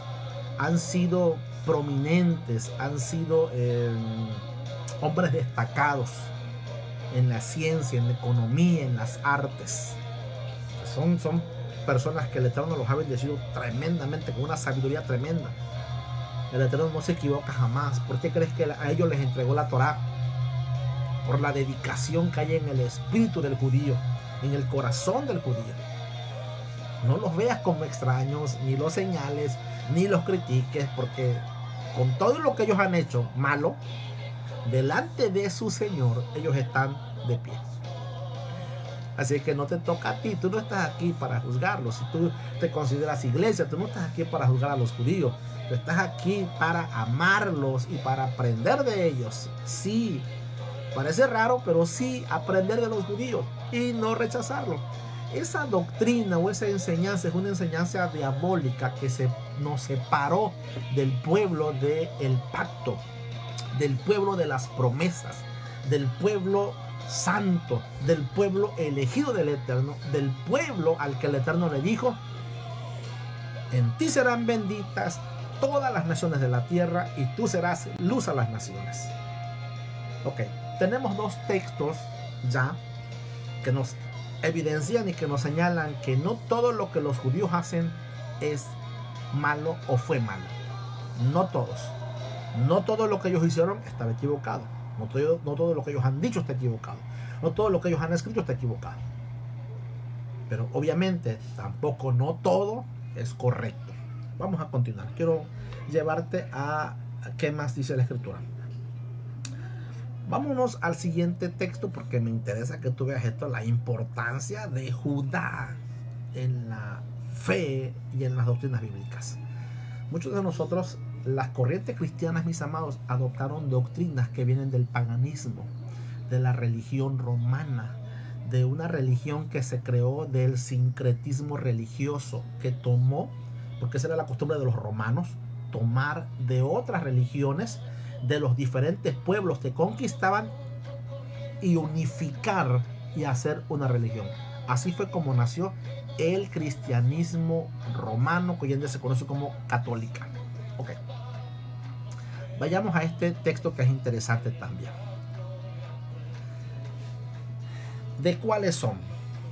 han sido prominentes, han sido hombres destacados en la ciencia, en la economía, en las artes. Son personas que el Eterno los ha bendecido tremendamente, con una sabiduría tremenda. El Eterno no se equivoca jamás. ¿Por qué crees que a ellos les entregó la Torá? Por la dedicación que hay en el espíritu del judío, en el corazón del judío. No los veas como extraños, ni los señales, ni los critiques, porque con todo lo que ellos han hecho malo, delante de su Señor, ellos están de pie. Así que no te toca a ti. Tú no estás aquí para juzgarlos. Si tú te consideras iglesia, tú no estás aquí para juzgar a los judíos. Tú estás aquí para amarlos y para aprender de ellos. Sí, Parece raro, pero sí aprender de los judíos y no rechazarlo. Esa doctrina o esa enseñanza es una enseñanza diabólica que nos separó del pueblo del pacto, del pueblo de las promesas, del pueblo santo, del pueblo elegido del Eterno, del pueblo al que el Eterno le dijo: en ti serán benditas todas las naciones de la tierra y tú serás luz a las naciones. Ok, tenemos dos textos ya que nos evidencian y que nos señalan que no todo lo que los judíos hacen es malo o fue malo. No todos. No todo lo que ellos hicieron estaba equivocado. No todo lo que ellos han dicho está equivocado. No todo lo que ellos han escrito está equivocado. Pero obviamente tampoco no todo es correcto. Vamos a continuar. Quiero llevarte a qué más dice la escritura. Vámonos al siguiente texto porque me interesa que tú veas esto, la importancia de Judá en la fe y en las doctrinas bíblicas. Muchos de nosotros, las corrientes cristianas, mis amados, adoptaron doctrinas que vienen del paganismo, de la religión romana, de una religión que se creó del sincretismo religioso, que tomó, porque esa era la costumbre de los romanos, tomar de otras religiones, de los diferentes pueblos que conquistaban y unificar y hacer una religión. Así fue como nació el cristianismo romano, que hoy en día se conoce como católica. Ok, vayamos a este texto que es interesante también. ¿De cuáles son?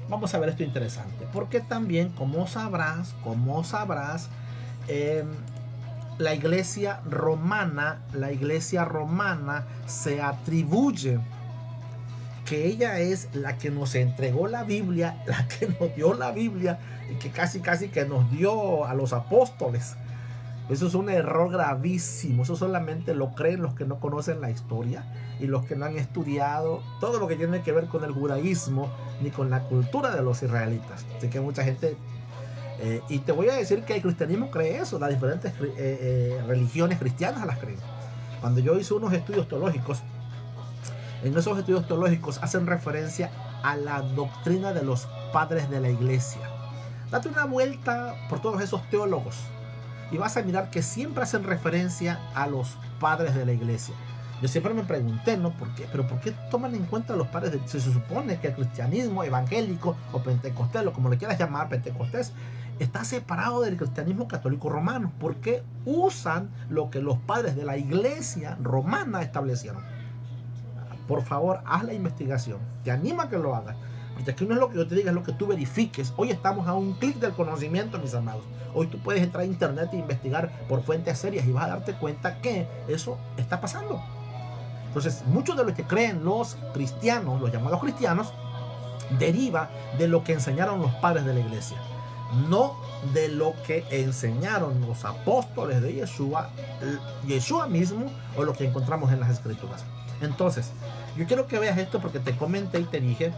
Vamos a ver esto interesante, porque también, como sabrás, la iglesia romana se atribuye que ella es la que nos entregó la Biblia, la que nos dio la Biblia y que casi que nos dio a los apóstoles. Eso es un error gravísimo. Eso solamente lo creen los que no conocen la historia y los que no han estudiado todo lo que tiene que ver con el judaísmo ni con la cultura de los israelitas. Así que mucha gente... y te voy a decir que el cristianismo cree eso. Las diferentes religiones cristianas las creen. Cuando yo hice unos estudios teológicos, en esos estudios teológicos hacen referencia a la doctrina de los padres de la iglesia. Date una vuelta por todos esos teólogos y vas a mirar que siempre hacen referencia a los padres de la iglesia. Yo siempre me pregunté, ¿no? ¿Por qué? ¿Pero por qué toman en cuenta a los padres? Si se supone que el cristianismo evangélico o pentecostés, o como le quieras llamar, pentecostés, está separado del cristianismo católico romano. ¿Por qué usan lo que los padres de la iglesia romana establecieron? Por favor, haz la investigación. Te animo a que lo hagas. Porque aquí no es lo que yo te diga, es lo que tú verifiques. Hoy estamos a un clic del conocimiento, mis amados. Hoy tú puedes entrar a internet e investigar por fuentes serias y vas a darte cuenta que eso está pasando. Entonces, muchos de los que creen los cristianos, los llamados cristianos, deriva de lo que enseñaron los padres de la iglesia, no de lo que enseñaron los apóstoles de Yeshua mismo, o lo que encontramos en las escrituras. Entonces, yo quiero que veas esto porque te comenté y te dije,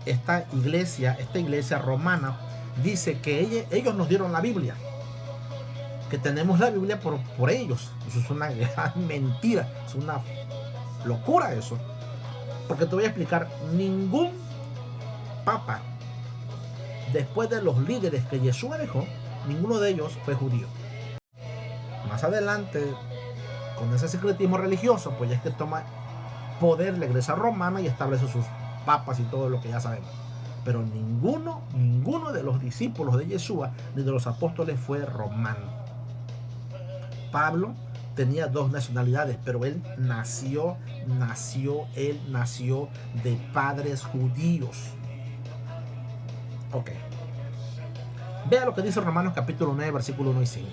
esta iglesia romana dice que ellos nos dieron la Biblia, que tenemos la Biblia por ellos. Eso es una gran mentira, es una locura eso, porque te voy a explicar. Ningún papa después de los líderes que Yeshua dejó, ninguno de ellos fue judío. Más adelante, con ese secretismo religioso, pues ya es que toma poder la iglesia romana y establece sus papas y todo lo que ya sabemos. Pero ninguno de los discípulos de Yeshua ni de los apóstoles fue romano. Pablo tenía dos nacionalidades, pero él nació de padres judíos. Ok. Vea lo que dice Romanos capítulo 9, versículo 1 y 5.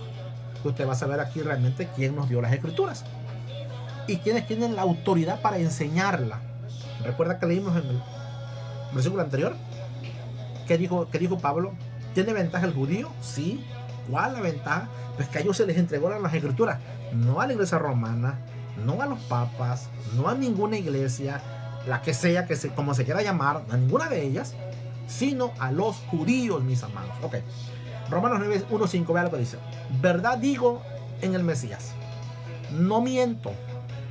Usted va a saber aquí realmente quién nos dio las escrituras y quiénes tienen la autoridad para enseñarla. Recuerda que leímos en el versículo anterior que dijo Pablo: ¿tiene ventaja el judío? Sí. ¿Cuál la ventaja? Pues que a ellos se les entregó las escrituras, no a la iglesia romana, no a los papas, no a ninguna iglesia, la que sea, como se quiera llamar, a ninguna de ellas, sino a los judíos, mis amados. Ok, Romanos 9, 1, 5, vea lo que dice: verdad digo en el Mesías, no miento,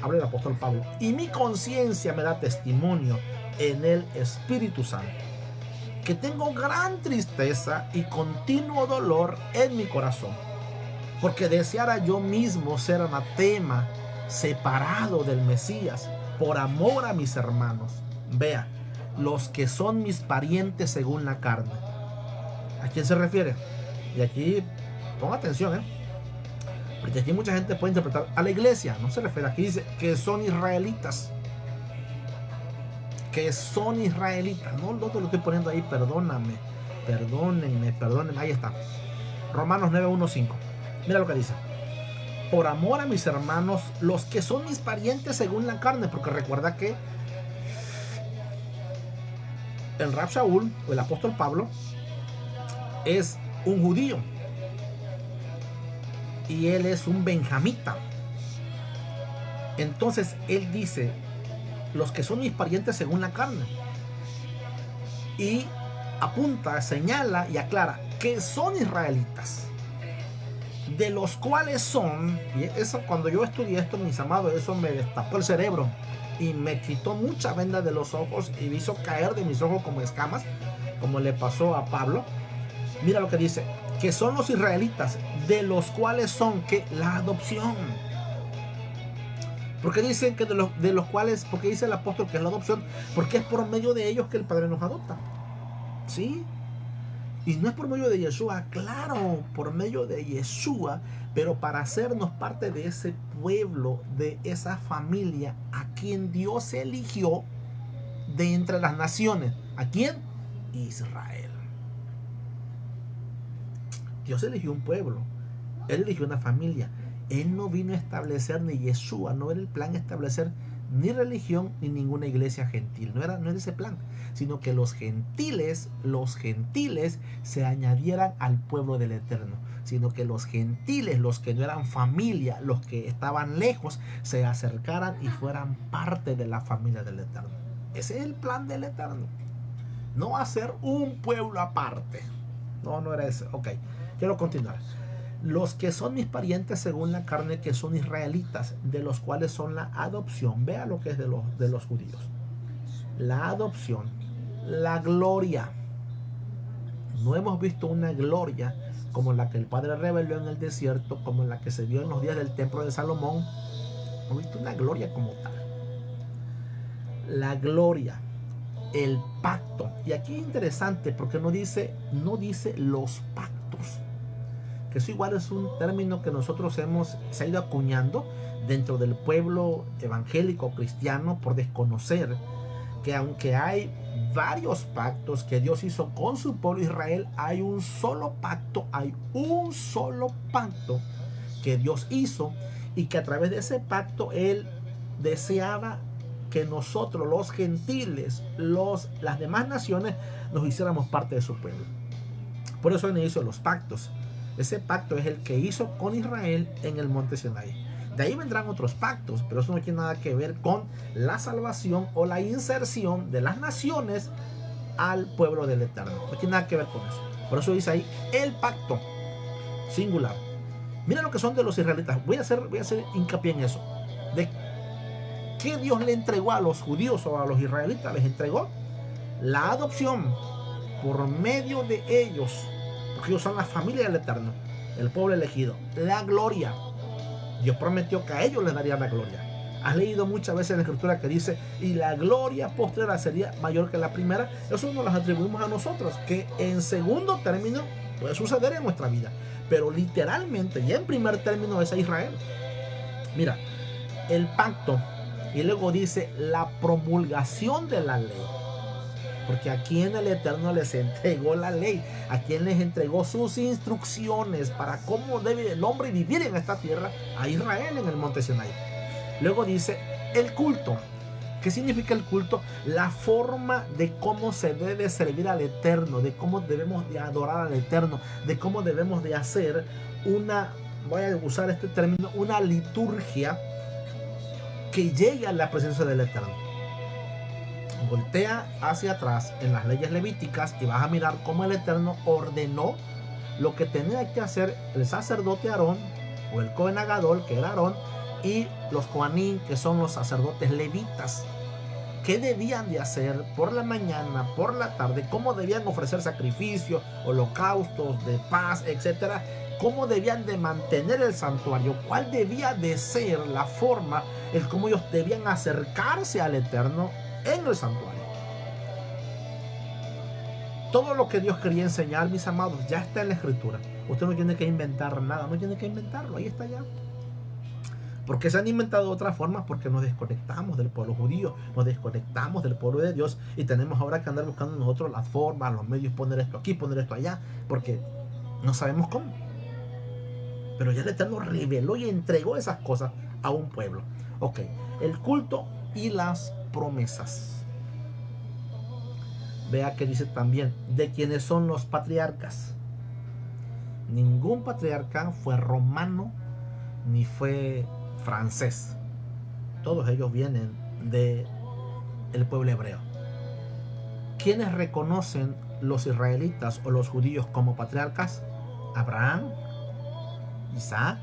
habla el apóstol Pablo, y mi conciencia me da testimonio en el Espíritu Santo, que tengo gran tristeza y continuo dolor en mi corazón, porque deseara yo mismo ser anatema, separado del Mesías, por amor a mis hermanos. Vea, los que son mis parientes según la carne. ¿A quién se refiere? Y aquí, ponga atención, porque aquí mucha gente puede interpretar a la iglesia. No se refiere, aquí dice que son israelitas. Que son israelitas. No te lo estoy poniendo ahí, perdóname. Perdónenme. Ahí está. Romanos 9:1-5. Mira lo que dice. Por amor a mis hermanos, los que son mis parientes según la carne. Porque recuerda que el Rab Shaul, o el apóstol Pablo, es un judío. Y él es un benjamita. Entonces él dice, los que son mis parientes según la carne. Y apunta, señala y aclara que son israelitas, de los cuales son, y eso, cuando yo estudié esto, mis amados, eso me destapó el cerebro y me quitó mucha venda de los ojos y me hizo caer de mis ojos como escamas, como le pasó a Pablo. Mira lo que dice, que son los israelitas, de los cuales son que la adopción. Porque dicen que de los cuales, porque dice el apóstol que es la adopción, porque es por medio de ellos que el Padre nos adopta. ¿Sí? Y no es por medio de Yeshua, claro, por medio de Yeshua, pero para hacernos parte de ese pueblo, de esa familia a quien Dios eligió de entre las naciones. ¿A quién? Israel. Dios eligió un pueblo, Él eligió una familia. Él no vino a establecer, ni Yeshua, no era el plan establecer ni religión ni ninguna iglesia gentil. No era ese plan, sino que los gentiles se añadieran al pueblo del Eterno. Sino que los gentiles, los que no eran familia, los que estaban lejos, se acercaran y fueran parte de la familia del Eterno. Ese es el plan del Eterno. No hacer un pueblo aparte. No era ese. Ok, quiero continuar. Los que son mis parientes según la carne, que son israelitas, de los cuales son la adopción. Vea lo que es de los judíos. La adopción, la gloria. No hemos visto una gloria como la que el Padre reveló en el desierto, como la que se vio en los días del templo de Salomón. No hemos visto una gloria como tal. La gloria, el pacto. Y aquí es interesante porque no dice los pactos. Que eso igual es un término que nosotros se ha ido acuñando dentro del pueblo evangélico cristiano por desconocer que aunque hay varios pactos que Dios hizo con su pueblo Israel, hay un solo pacto que Dios hizo, y que a través de ese pacto Él deseaba que nosotros, los gentiles, las demás naciones, nos hiciéramos parte de su pueblo. Por eso Él hizo los pactos. Ese pacto es el que hizo con Israel en el monte Sinaí. De ahí vendrán otros pactos, pero eso no tiene nada que ver con la salvación o la inserción de las naciones al pueblo del Eterno. No tiene nada que ver con eso. Por eso dice ahí el pacto singular. Mira lo que son de los israelitas. Voy a hacer hincapié en eso. De qué Dios le entregó a los judíos o a los israelitas. Les entregó la adopción por medio de ellos, porque ellos son la familia del Eterno, el pueblo elegido. La gloria. Dios prometió que a ellos les daría la gloria. Has leído muchas veces en la escritura que dice, y la gloria postrera sería mayor que la primera. Eso nos las atribuimos a nosotros, que en segundo término puede suceder en nuestra vida, pero literalmente ya en primer término es a Israel. Mira, el pacto, y luego dice la promulgación de la ley. Porque a quien el Eterno les entregó la ley, a quien les entregó sus instrucciones para cómo debe el hombre vivir en esta tierra, a Israel en el monte Sinaí. Luego dice el culto. ¿Qué significa el culto? La forma de cómo se debe servir al Eterno, de cómo debemos de adorar al Eterno, de cómo debemos de hacer voy a usar este término, una liturgia que llegue a la presencia del Eterno. Voltea hacia atrás en las leyes levíticas y vas a mirar cómo el Eterno ordenó lo que tenía que hacer el sacerdote Aarón, o el Cohen Agadol, que era Aarón, y los Coanín, que son los sacerdotes levitas. ¿Qué debían de hacer por la mañana, por la tarde? ¿Cómo debían ofrecer sacrificios, holocaustos de paz, etcétera? ¿Cómo debían de mantener el santuario? ¿Cuál debía de ser la forma, el cómo ellos debían acercarse al Eterno en el santuario? Todo lo que Dios quería enseñar, mis amados, ya está en la Escritura. Usted no tiene que inventar nada, no tiene que inventarlo, ahí está ya. Porque se han inventado otras formas, porque nos desconectamos del pueblo judío, nos desconectamos del pueblo de Dios y tenemos ahora que andar buscando nosotros las formas, los medios, poner esto aquí, poner esto allá, porque no sabemos cómo. Pero ya el Eterno reveló y entregó esas cosas a un pueblo. Ok, el culto y las promesas. Vea que dice también de quiénes son los patriarcas. Ningún patriarca fue romano ni fue francés. Todos ellos vienen del pueblo hebreo. ¿Quiénes reconocen los israelitas o los judíos como patriarcas? Abraham, Isaac,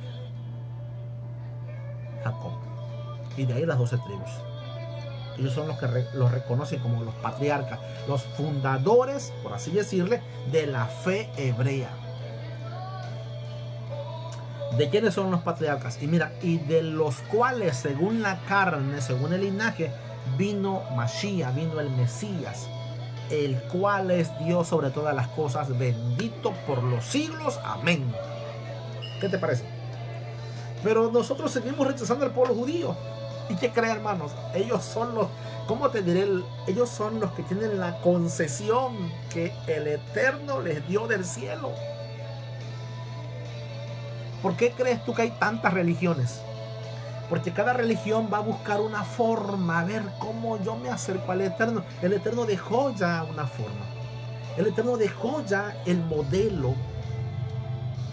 Jacob. Y de ahí las 12 tribus. Ellos son los que los reconocen como los patriarcas, los fundadores, por así decirle, de la fe hebrea. ¿De quiénes son los patriarcas? Y mira, y de los cuales, según la carne, según el linaje, vino Mashiach, vino el Mesías, el cual es Dios sobre todas las cosas, bendito por los siglos. Amén. ¿Qué te parece? Pero nosotros seguimos rechazando al pueblo judío. ¿Y qué creen, hermanos? Ellos son los, ¿cómo te diré? Ellos son los que tienen la concesión que el Eterno les dio del cielo. ¿Por qué crees tú que hay tantas religiones? Porque cada religión va a buscar una forma, a ver cómo yo me acerco al Eterno. El Eterno dejó ya una forma. El Eterno dejó ya el modelo.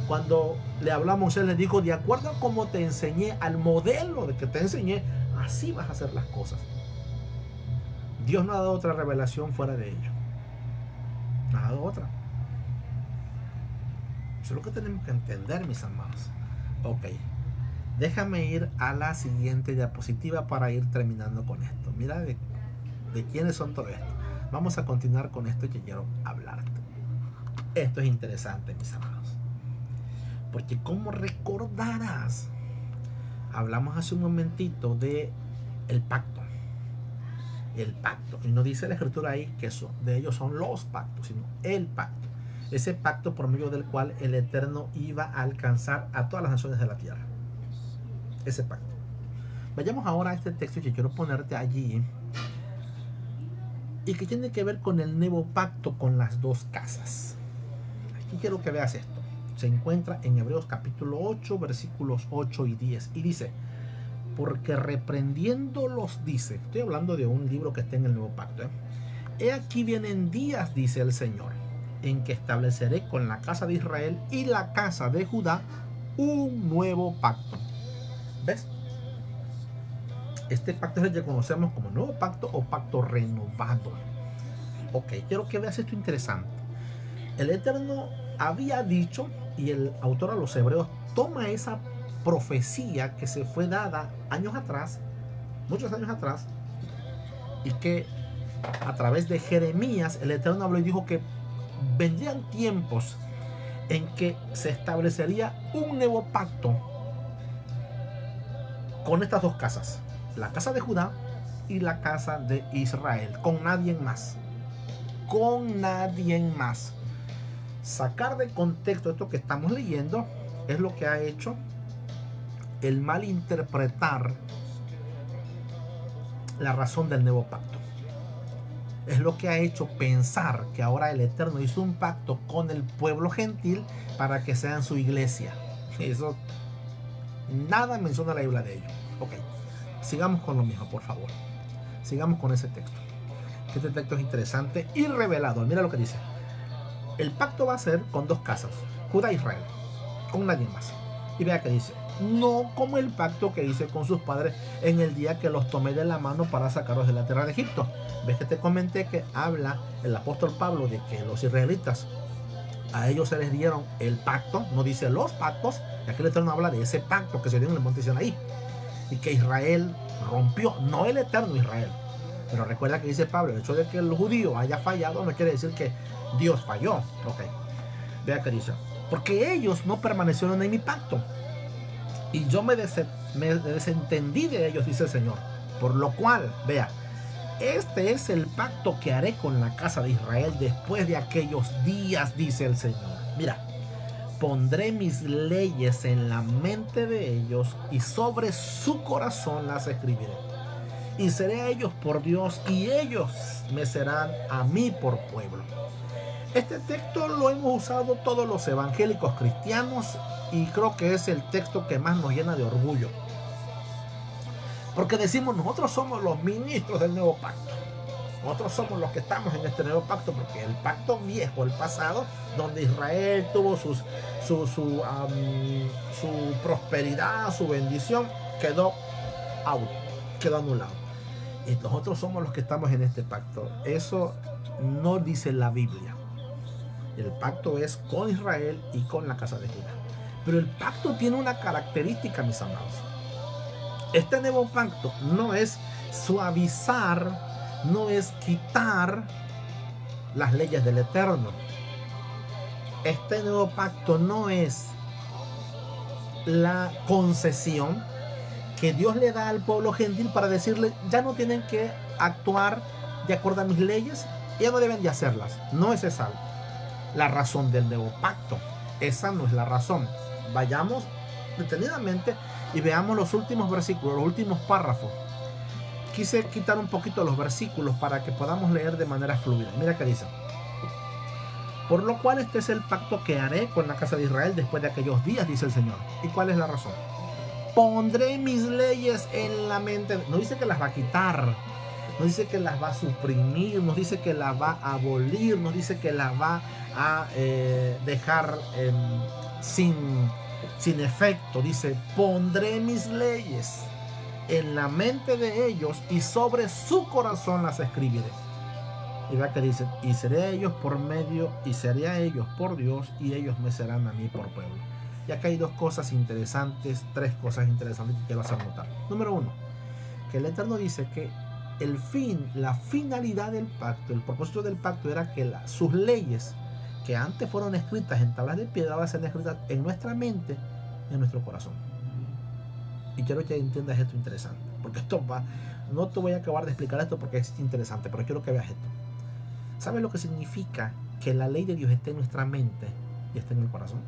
Cuando le hablamos, Él le dijo, de acuerdo a cómo te enseñé, al modelo de que te enseñé, así vas a hacer las cosas. Dios no ha dado otra revelación fuera de ello. No ha dado otra. Eso es lo que tenemos que entender, mis amados. Ok. Déjame ir a la siguiente diapositiva para ir terminando con esto. Mira de quiénes son todo esto. Vamos a continuar con esto que quiero hablarte. Esto es interesante, mis amados. Porque como recordarás, hablamos hace un momentito de el pacto. El pacto. Y no dice la escritura ahí que de ellos son los pactos, sino el pacto. Ese pacto por medio del cual el Eterno iba a alcanzar a todas las naciones de la tierra. Ese pacto. Vayamos ahora a este texto que quiero ponerte allí. Y que tiene que ver con el nuevo pacto con las dos casas. Aquí quiero que veas esto. Se encuentra en Hebreos capítulo 8, versículos 8 y 10. Y dice, porque reprendiéndolos dice, estoy hablando de un libro que está en el nuevo pacto. He aquí vienen días, dice el Señor, en que estableceré con la casa de Israel y la casa de Judá un nuevo pacto. ¿Ves? Este pacto es el que conocemos como nuevo pacto o pacto renovado. Ok, quiero que veas esto interesante. El Eterno había dicho, y el autor a los Hebreos toma esa profecía que se fue dada años atrás, muchos años atrás, y que a través de Jeremías el Eterno habló y dijo que vendrían tiempos en que se establecería un nuevo pacto con estas dos casas, la casa de Judá y la casa de Israel, con nadie más. Con nadie más. Sacar de contexto esto que estamos leyendo es lo que ha hecho el malinterpretar la razón del nuevo pacto. Es lo que ha hecho pensar que ahora el Eterno hizo un pacto con el pueblo gentil para que sean su iglesia. Eso nada menciona la Biblia de ello. Ok, sigamos con lo mismo, por favor. Sigamos con ese texto. Este texto es interesante y revelador. Mira lo que dice. El pacto va a ser con dos casas, Judá e Israel, con nadie más. Y vea que dice, no como el pacto que hice con sus padres en el día que los tomé de la mano para sacarlos de la tierra de Egipto. Ves que te comenté que habla el apóstol Pablo de que los israelitas, a ellos se les dieron el pacto, no dice los pactos, y aquí el Eterno habla de ese pacto que se dio en el monte Sinaí. y que Israel rompió, no el eterno Israel. Pero recuerda que dice Pablo, el hecho de que el judío haya fallado no quiere decir que Dios falló. Ok, vea que dice, porque ellos no permanecieron en mi pacto y yo me desentendí de ellos, dice el Señor. Por lo cual, vea, este es el pacto que haré con la casa de Israel después de aquellos días, dice el Señor. Mira, pondré mis leyes en la mente de ellos y sobre su corazón las escribiré. Y seré a ellos por Dios y ellos me serán a mí por pueblo. Este texto lo hemos usado todos los evangélicos cristianos y creo que es el texto que más nos llena de orgullo. Porque decimos, nosotros somos los ministros del nuevo pacto. Nosotros somos los que estamos en este nuevo pacto, porque el pacto viejo, el pasado, donde Israel tuvo su prosperidad, su bendición, quedó anulado. Y nosotros somos los que estamos en este pacto. Eso no dice la Biblia. El pacto es con Israel y con la casa de Judá. Pero el pacto tiene una característica, mis amados. Este nuevo pacto no es suavizar, no es quitar las leyes del Eterno. Este nuevo pacto no es la concesión que Dios le da al pueblo gentil para decirle, ya no tienen que actuar de acuerdo a mis leyes, ya no deben de hacerlas. No es esa la razón del nuevo pacto. Esa no es la razón. Vayamos detenidamente y veamos los últimos versículos, los últimos párrafos. Quise quitar un poquito los versículos para que podamos leer de manera fluida. Mira que dice: por lo cual este es el pacto que haré con la casa de Israel después de aquellos días, dice el Señor. ¿Y cuál es la razón? Pondré mis leyes en la mente. No dice que las va a quitar, no dice que las va a suprimir, no dice que las va a abolir, no dice que las va a dejar sin efecto. Dice, pondré mis leyes en la mente de ellos y sobre su corazón las escribiré. Y vea que dice, y seré a ellos por medio, y seré a ellos por Dios, y ellos me serán a mí por pueblo. Y acá hay dos cosas interesantes, tres cosas interesantes que quiero hacer notar. Número uno, que el Eterno dice que el fin, la finalidad del pacto, el propósito del pacto era que sus leyes, que antes fueron escritas en tablas de piedra, ahora sean escritas en nuestra mente, en nuestro corazón. Y quiero que entiendas esto interesante, porque esto va, no te voy a acabar de explicar esto porque es interesante, pero quiero que veas esto. ¿Sabes lo que significa que la ley de Dios esté en nuestra mente y esté en el corazón?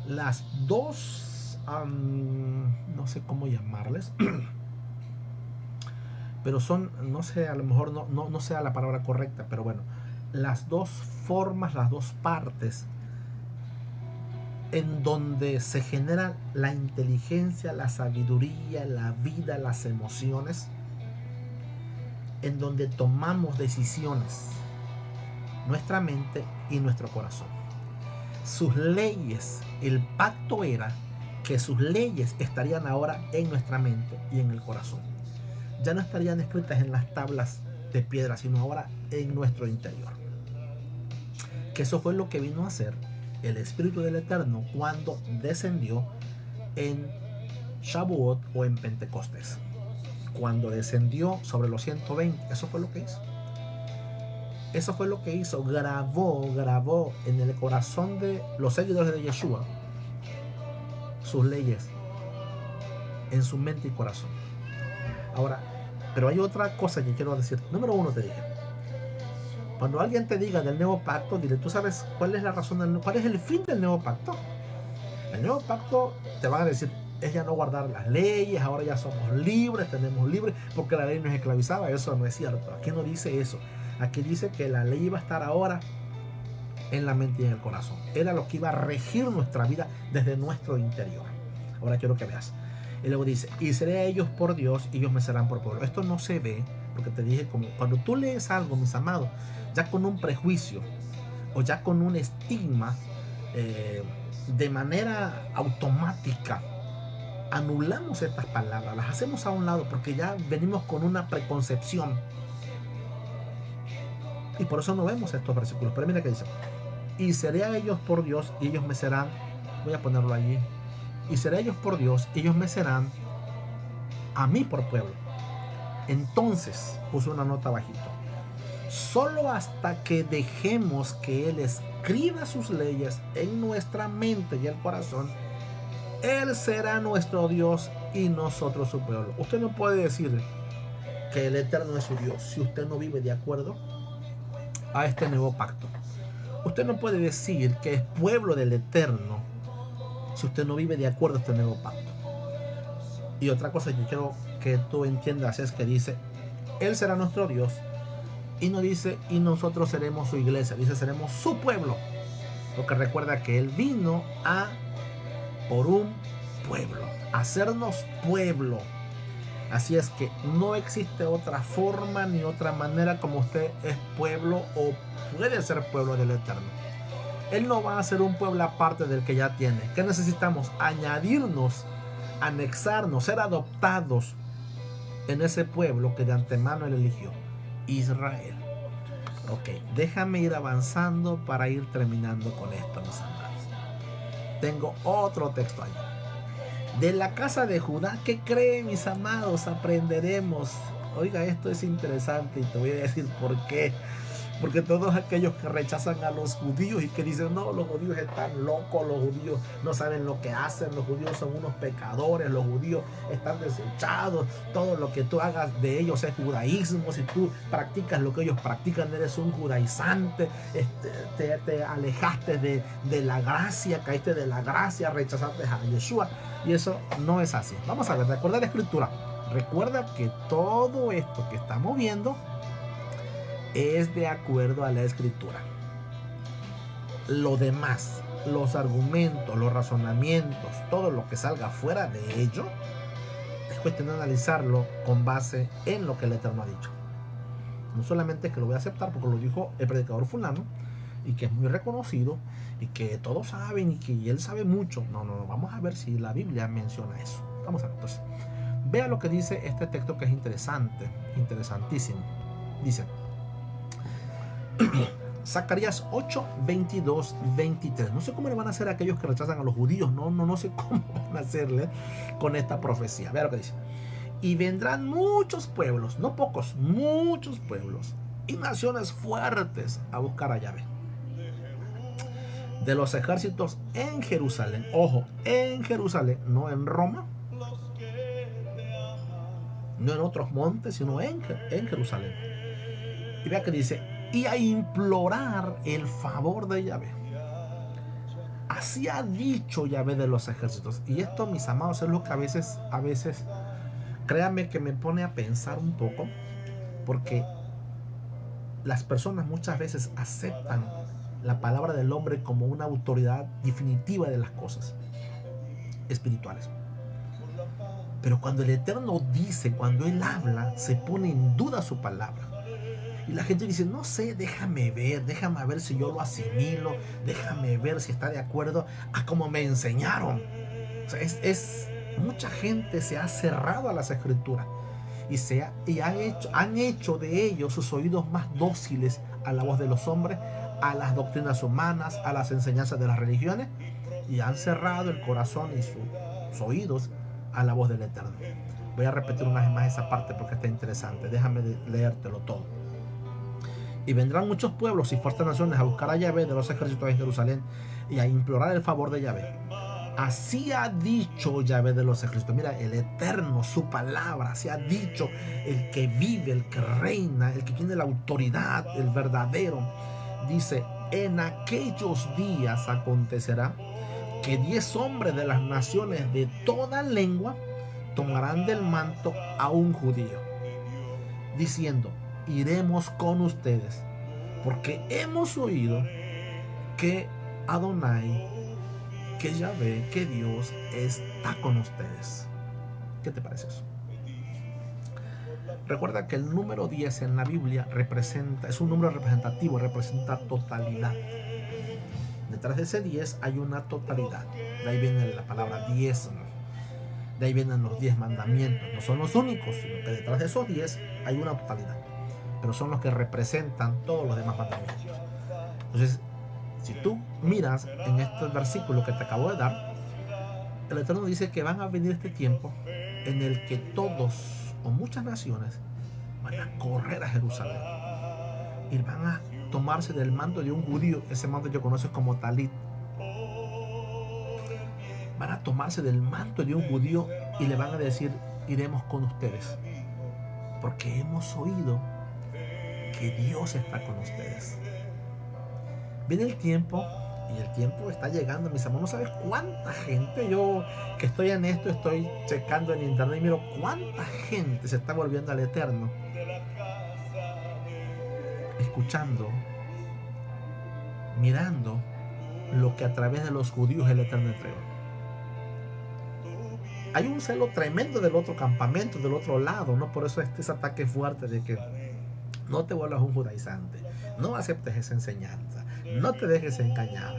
Las dos, no sé cómo llamarles, pero son, no sé, a lo mejor no sea la palabra correcta, pero bueno, las dos formas, las dos partes en donde se genera la inteligencia, la sabiduría, la vida, las emociones, en donde tomamos decisiones, nuestra mente y nuestro corazón. Sus leyes, el pacto era que sus leyes estarían ahora en nuestra mente y en el corazón. Ya no estarían escritas en las tablas de piedra, sino ahora en nuestro interior. Que eso fue lo que vino a hacer el Espíritu del Eterno cuando descendió en Shavuot o en Pentecostés. Cuando descendió sobre los 120, eso fue lo que hizo. Eso fue lo que hizo. Grabó en el corazón de los seguidores de Yeshua sus leyes en su mente y corazón. Ahora, pero hay otra cosa que quiero decir. Número uno, te dije, cuando alguien te diga del nuevo pacto, dile, ¿tú sabes cuál es la razón cuál es el fin del nuevo pacto? El nuevo pacto, te van a decir, es ya no guardar las leyes, ahora ya somos libres, tenemos libres, porque la ley nos esclavizaba. Eso no es cierto. Aquí no dice eso. Aquí dice que la ley iba a estar ahora en la mente y en el corazón. Era lo que iba a regir nuestra vida desde nuestro interior. Ahora quiero que veas. Y luego dice, y seré a ellos por Dios y ellos me serán por pueblo. Esto no se ve, porque te dije, como cuando tú lees algo, mis amados, ya con un prejuicio o ya con un estigma, de manera automática anulamos estas palabras, las hacemos a un lado porque ya venimos con una preconcepción. Y por eso no vemos estos versículos. Pero mira que dice, y seré a ellos por Dios y ellos me serán, voy a ponerlo allí, y seré ellos por Dios, ellos me serán a mí por pueblo. Entonces, puse una nota bajito. Solo hasta que dejemos que Él escriba sus leyes en nuestra mente y el corazón, Él será nuestro Dios y nosotros su pueblo. Usted no puede decir que el Eterno es su Dios si usted no vive de acuerdo a este nuevo pacto. Usted no puede decir que es pueblo del Eterno si usted no vive de acuerdo a este nuevo pacto. Y otra cosa que quiero que tú entiendas es que dice, Él será nuestro Dios, y no dice, y nosotros seremos su iglesia, dice, seremos su pueblo. Porque recuerda que Él vino por un pueblo, a hacernos pueblo. Así es que no existe otra forma ni otra manera como usted es pueblo o puede ser pueblo del Eterno. Él no va a ser un pueblo aparte del que ya tiene. ¿Qué necesitamos? Añadirnos, anexarnos, ser adoptados en ese pueblo que de antemano Él eligió, Israel. Ok, déjame ir avanzando para ir terminando con esto, mis amados. Tengo otro texto ahí. De la casa de Judá, ¿qué creen, mis amados? Aprenderemos. Oiga, esto es interesante y te voy a decir por qué. Porque todos aquellos que rechazan a los judíos y que dicen, no, los judíos están locos, los judíos no saben lo que hacen, los judíos son unos pecadores, los judíos están desechados, todo lo que tú hagas de ellos es judaísmo, si tú practicas lo que ellos practican, eres un judaizante, te alejaste de la gracia, caíste de la gracia, rechazaste a Yeshua, y eso no es así. Vamos a ver, recuerda la escritura, recuerda que todo esto que estamos viendo es de acuerdo a la escritura. Lo demás, los argumentos, los razonamientos, todo lo que salga fuera de ello, es cuestión de analizarlo con base en lo que el Eterno ha dicho. No solamente es que lo voy a aceptar porque lo dijo el predicador fulano y que es muy reconocido y que todos saben y que él sabe mucho. No, vamos a ver si la Biblia menciona eso. Vamos a ver, entonces. Vea lo que dice este texto que es interesante, interesantísimo. Dice Zacarías 8, 22, 23. No sé cómo le van a hacer a aquellos que rechazan a los judíos. No sé cómo van a hacerle con esta profecía. Vea lo que dice. Y vendrán muchos pueblos, no pocos, muchos pueblos y naciones fuertes a buscar a Yahvé de los ejércitos en Jerusalén. Ojo, en Jerusalén, no en Roma, no en otros montes, sino en Jerusalén. Y vea que dice, y a implorar el favor de Yahvé. Así ha dicho Yahvé de los ejércitos. Y esto, mis amados, es lo que a veces, créanme que me pone a pensar un poco, porque las personas muchas veces aceptan la palabra del hombre como una autoridad definitiva de las cosas espirituales. Pero cuando el Eterno dice, cuando Él habla, se pone en duda su palabra. Y la gente dice, no sé, déjame ver si yo lo asimilo, déjame ver si está de acuerdo a como me enseñaron. O sea, mucha gente se ha cerrado a las escrituras y han hecho de ellos sus oídos más dóciles a la voz de los hombres, a las doctrinas humanas, a las enseñanzas de las religiones, y han cerrado el corazón y sus oídos a la voz del Eterno. Voy a repetir una vez más esa parte porque está interesante. Déjame leértelo todo. Y vendrán muchos pueblos y fuertes naciones a buscar a Yahvé de los ejércitos en Jerusalén y a implorar el favor de Yahvé. Así ha dicho Yahvé de los ejércitos. Mira, el Eterno, su palabra, así ha dicho el que vive, el que reina, el que tiene la autoridad, el verdadero. Dice, en aquellos días acontecerá que 10 hombres de las naciones de toda lengua tomarán del manto a un judío, diciendo, iremos con ustedes, porque hemos oído que Adonai, que Yahvé, que Dios está con ustedes. ¿Qué te parece eso? Recuerda que el número 10 en la Biblia es un número representativo, representa totalidad. Detrás de ese 10 hay una totalidad. De ahí viene la palabra diezmo. De ahí vienen los 10 mandamientos. No son los únicos, sino que detrás de esos 10 hay una totalidad. Pero son los que representan todos los demás mandamientos. Entonces, si tú miras en este versículo que te acabo de dar, el Eterno dice que van a venir este tiempo en el que todos o muchas naciones van a correr a Jerusalén y van a tomarse del manto de un judío. Ese manto yo conozco como talit. Van a tomarse del manto de un judío y le van a decir: iremos con ustedes, porque hemos oído que Dios está con ustedes. Viene el tiempo, y el tiempo está llegando, mis hermanos. No sabes cuánta gente, yo que estoy en esto, estoy checando en internet y miro cuánta gente se está volviendo al Eterno, escuchando, mirando lo que a través de los judíos el Eterno entregó. Hay un celo tremendo del otro campamento, del otro lado, ¿no? Por eso ese ataque fuerte de que no te vuelvas un judaizante, no aceptes esa enseñanza, no te dejes engañar.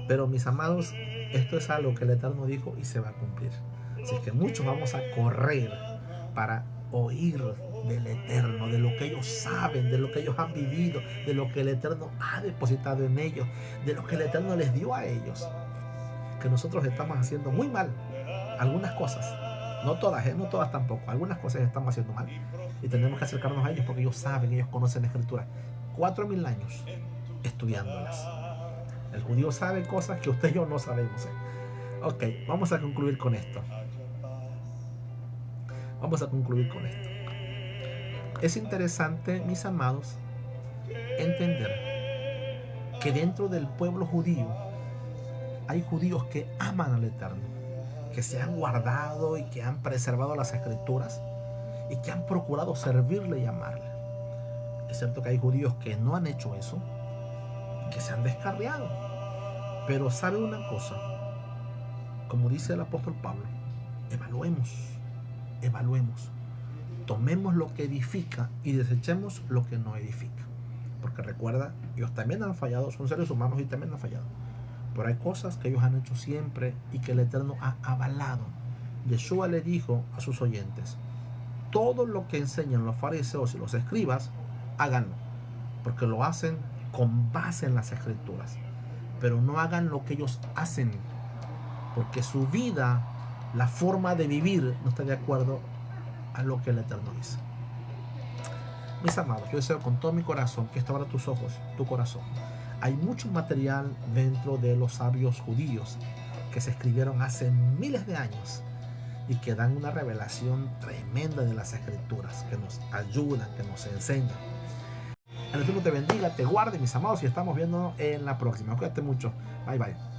Pero mis amados, esto es algo que el Eterno dijo y se va a cumplir. Así que muchos vamos a correr para oír del Eterno, de lo que ellos saben, de lo que ellos han vivido, de lo que el Eterno ha depositado en ellos, de lo que el Eterno les dio a ellos. Que nosotros estamos haciendo muy mal algunas cosas, no todas tampoco, algunas cosas estamos haciendo mal y tenemos que acercarnos a ellos porque ellos saben, ellos conocen la Escritura. 4000 años estudiándolas. El judío sabe cosas que usted y yo no sabemos. Ok, vamos a concluir con esto. Es interesante, mis amados, entender que dentro del pueblo judío hay judíos que aman al Eterno, que se han guardado y que han preservado las Escrituras y que han procurado servirle y amarle. Es cierto que hay judíos que no han hecho eso, que se han descarriado. Pero sabe una cosa, como dice el apóstol Pablo, evaluemos, tomemos lo que edifica y desechemos lo que no edifica. Porque recuerda, ellos también han fallado, son seres humanos y también han fallado. Pero hay cosas que ellos han hecho siempre y que el Eterno ha avalado. Yeshua le dijo a sus oyentes: todo lo que enseñan los fariseos y los escribas, háganlo, porque lo hacen con base en las Escrituras. Pero no hagan lo que ellos hacen, porque su vida, la forma de vivir, no está de acuerdo a lo que el Eterno dice. Mis amados, yo deseo con todo mi corazón que esto abra tus ojos, tu corazón. Hay mucho material dentro de los sabios judíos que se escribieron hace miles de años y que dan una revelación tremenda de las Escrituras, que nos ayudan, que nos enseñan. El Eterno te bendiga, te guarde, mis amados, y estamos viéndonos en la próxima. Cuídate mucho. Bye, bye.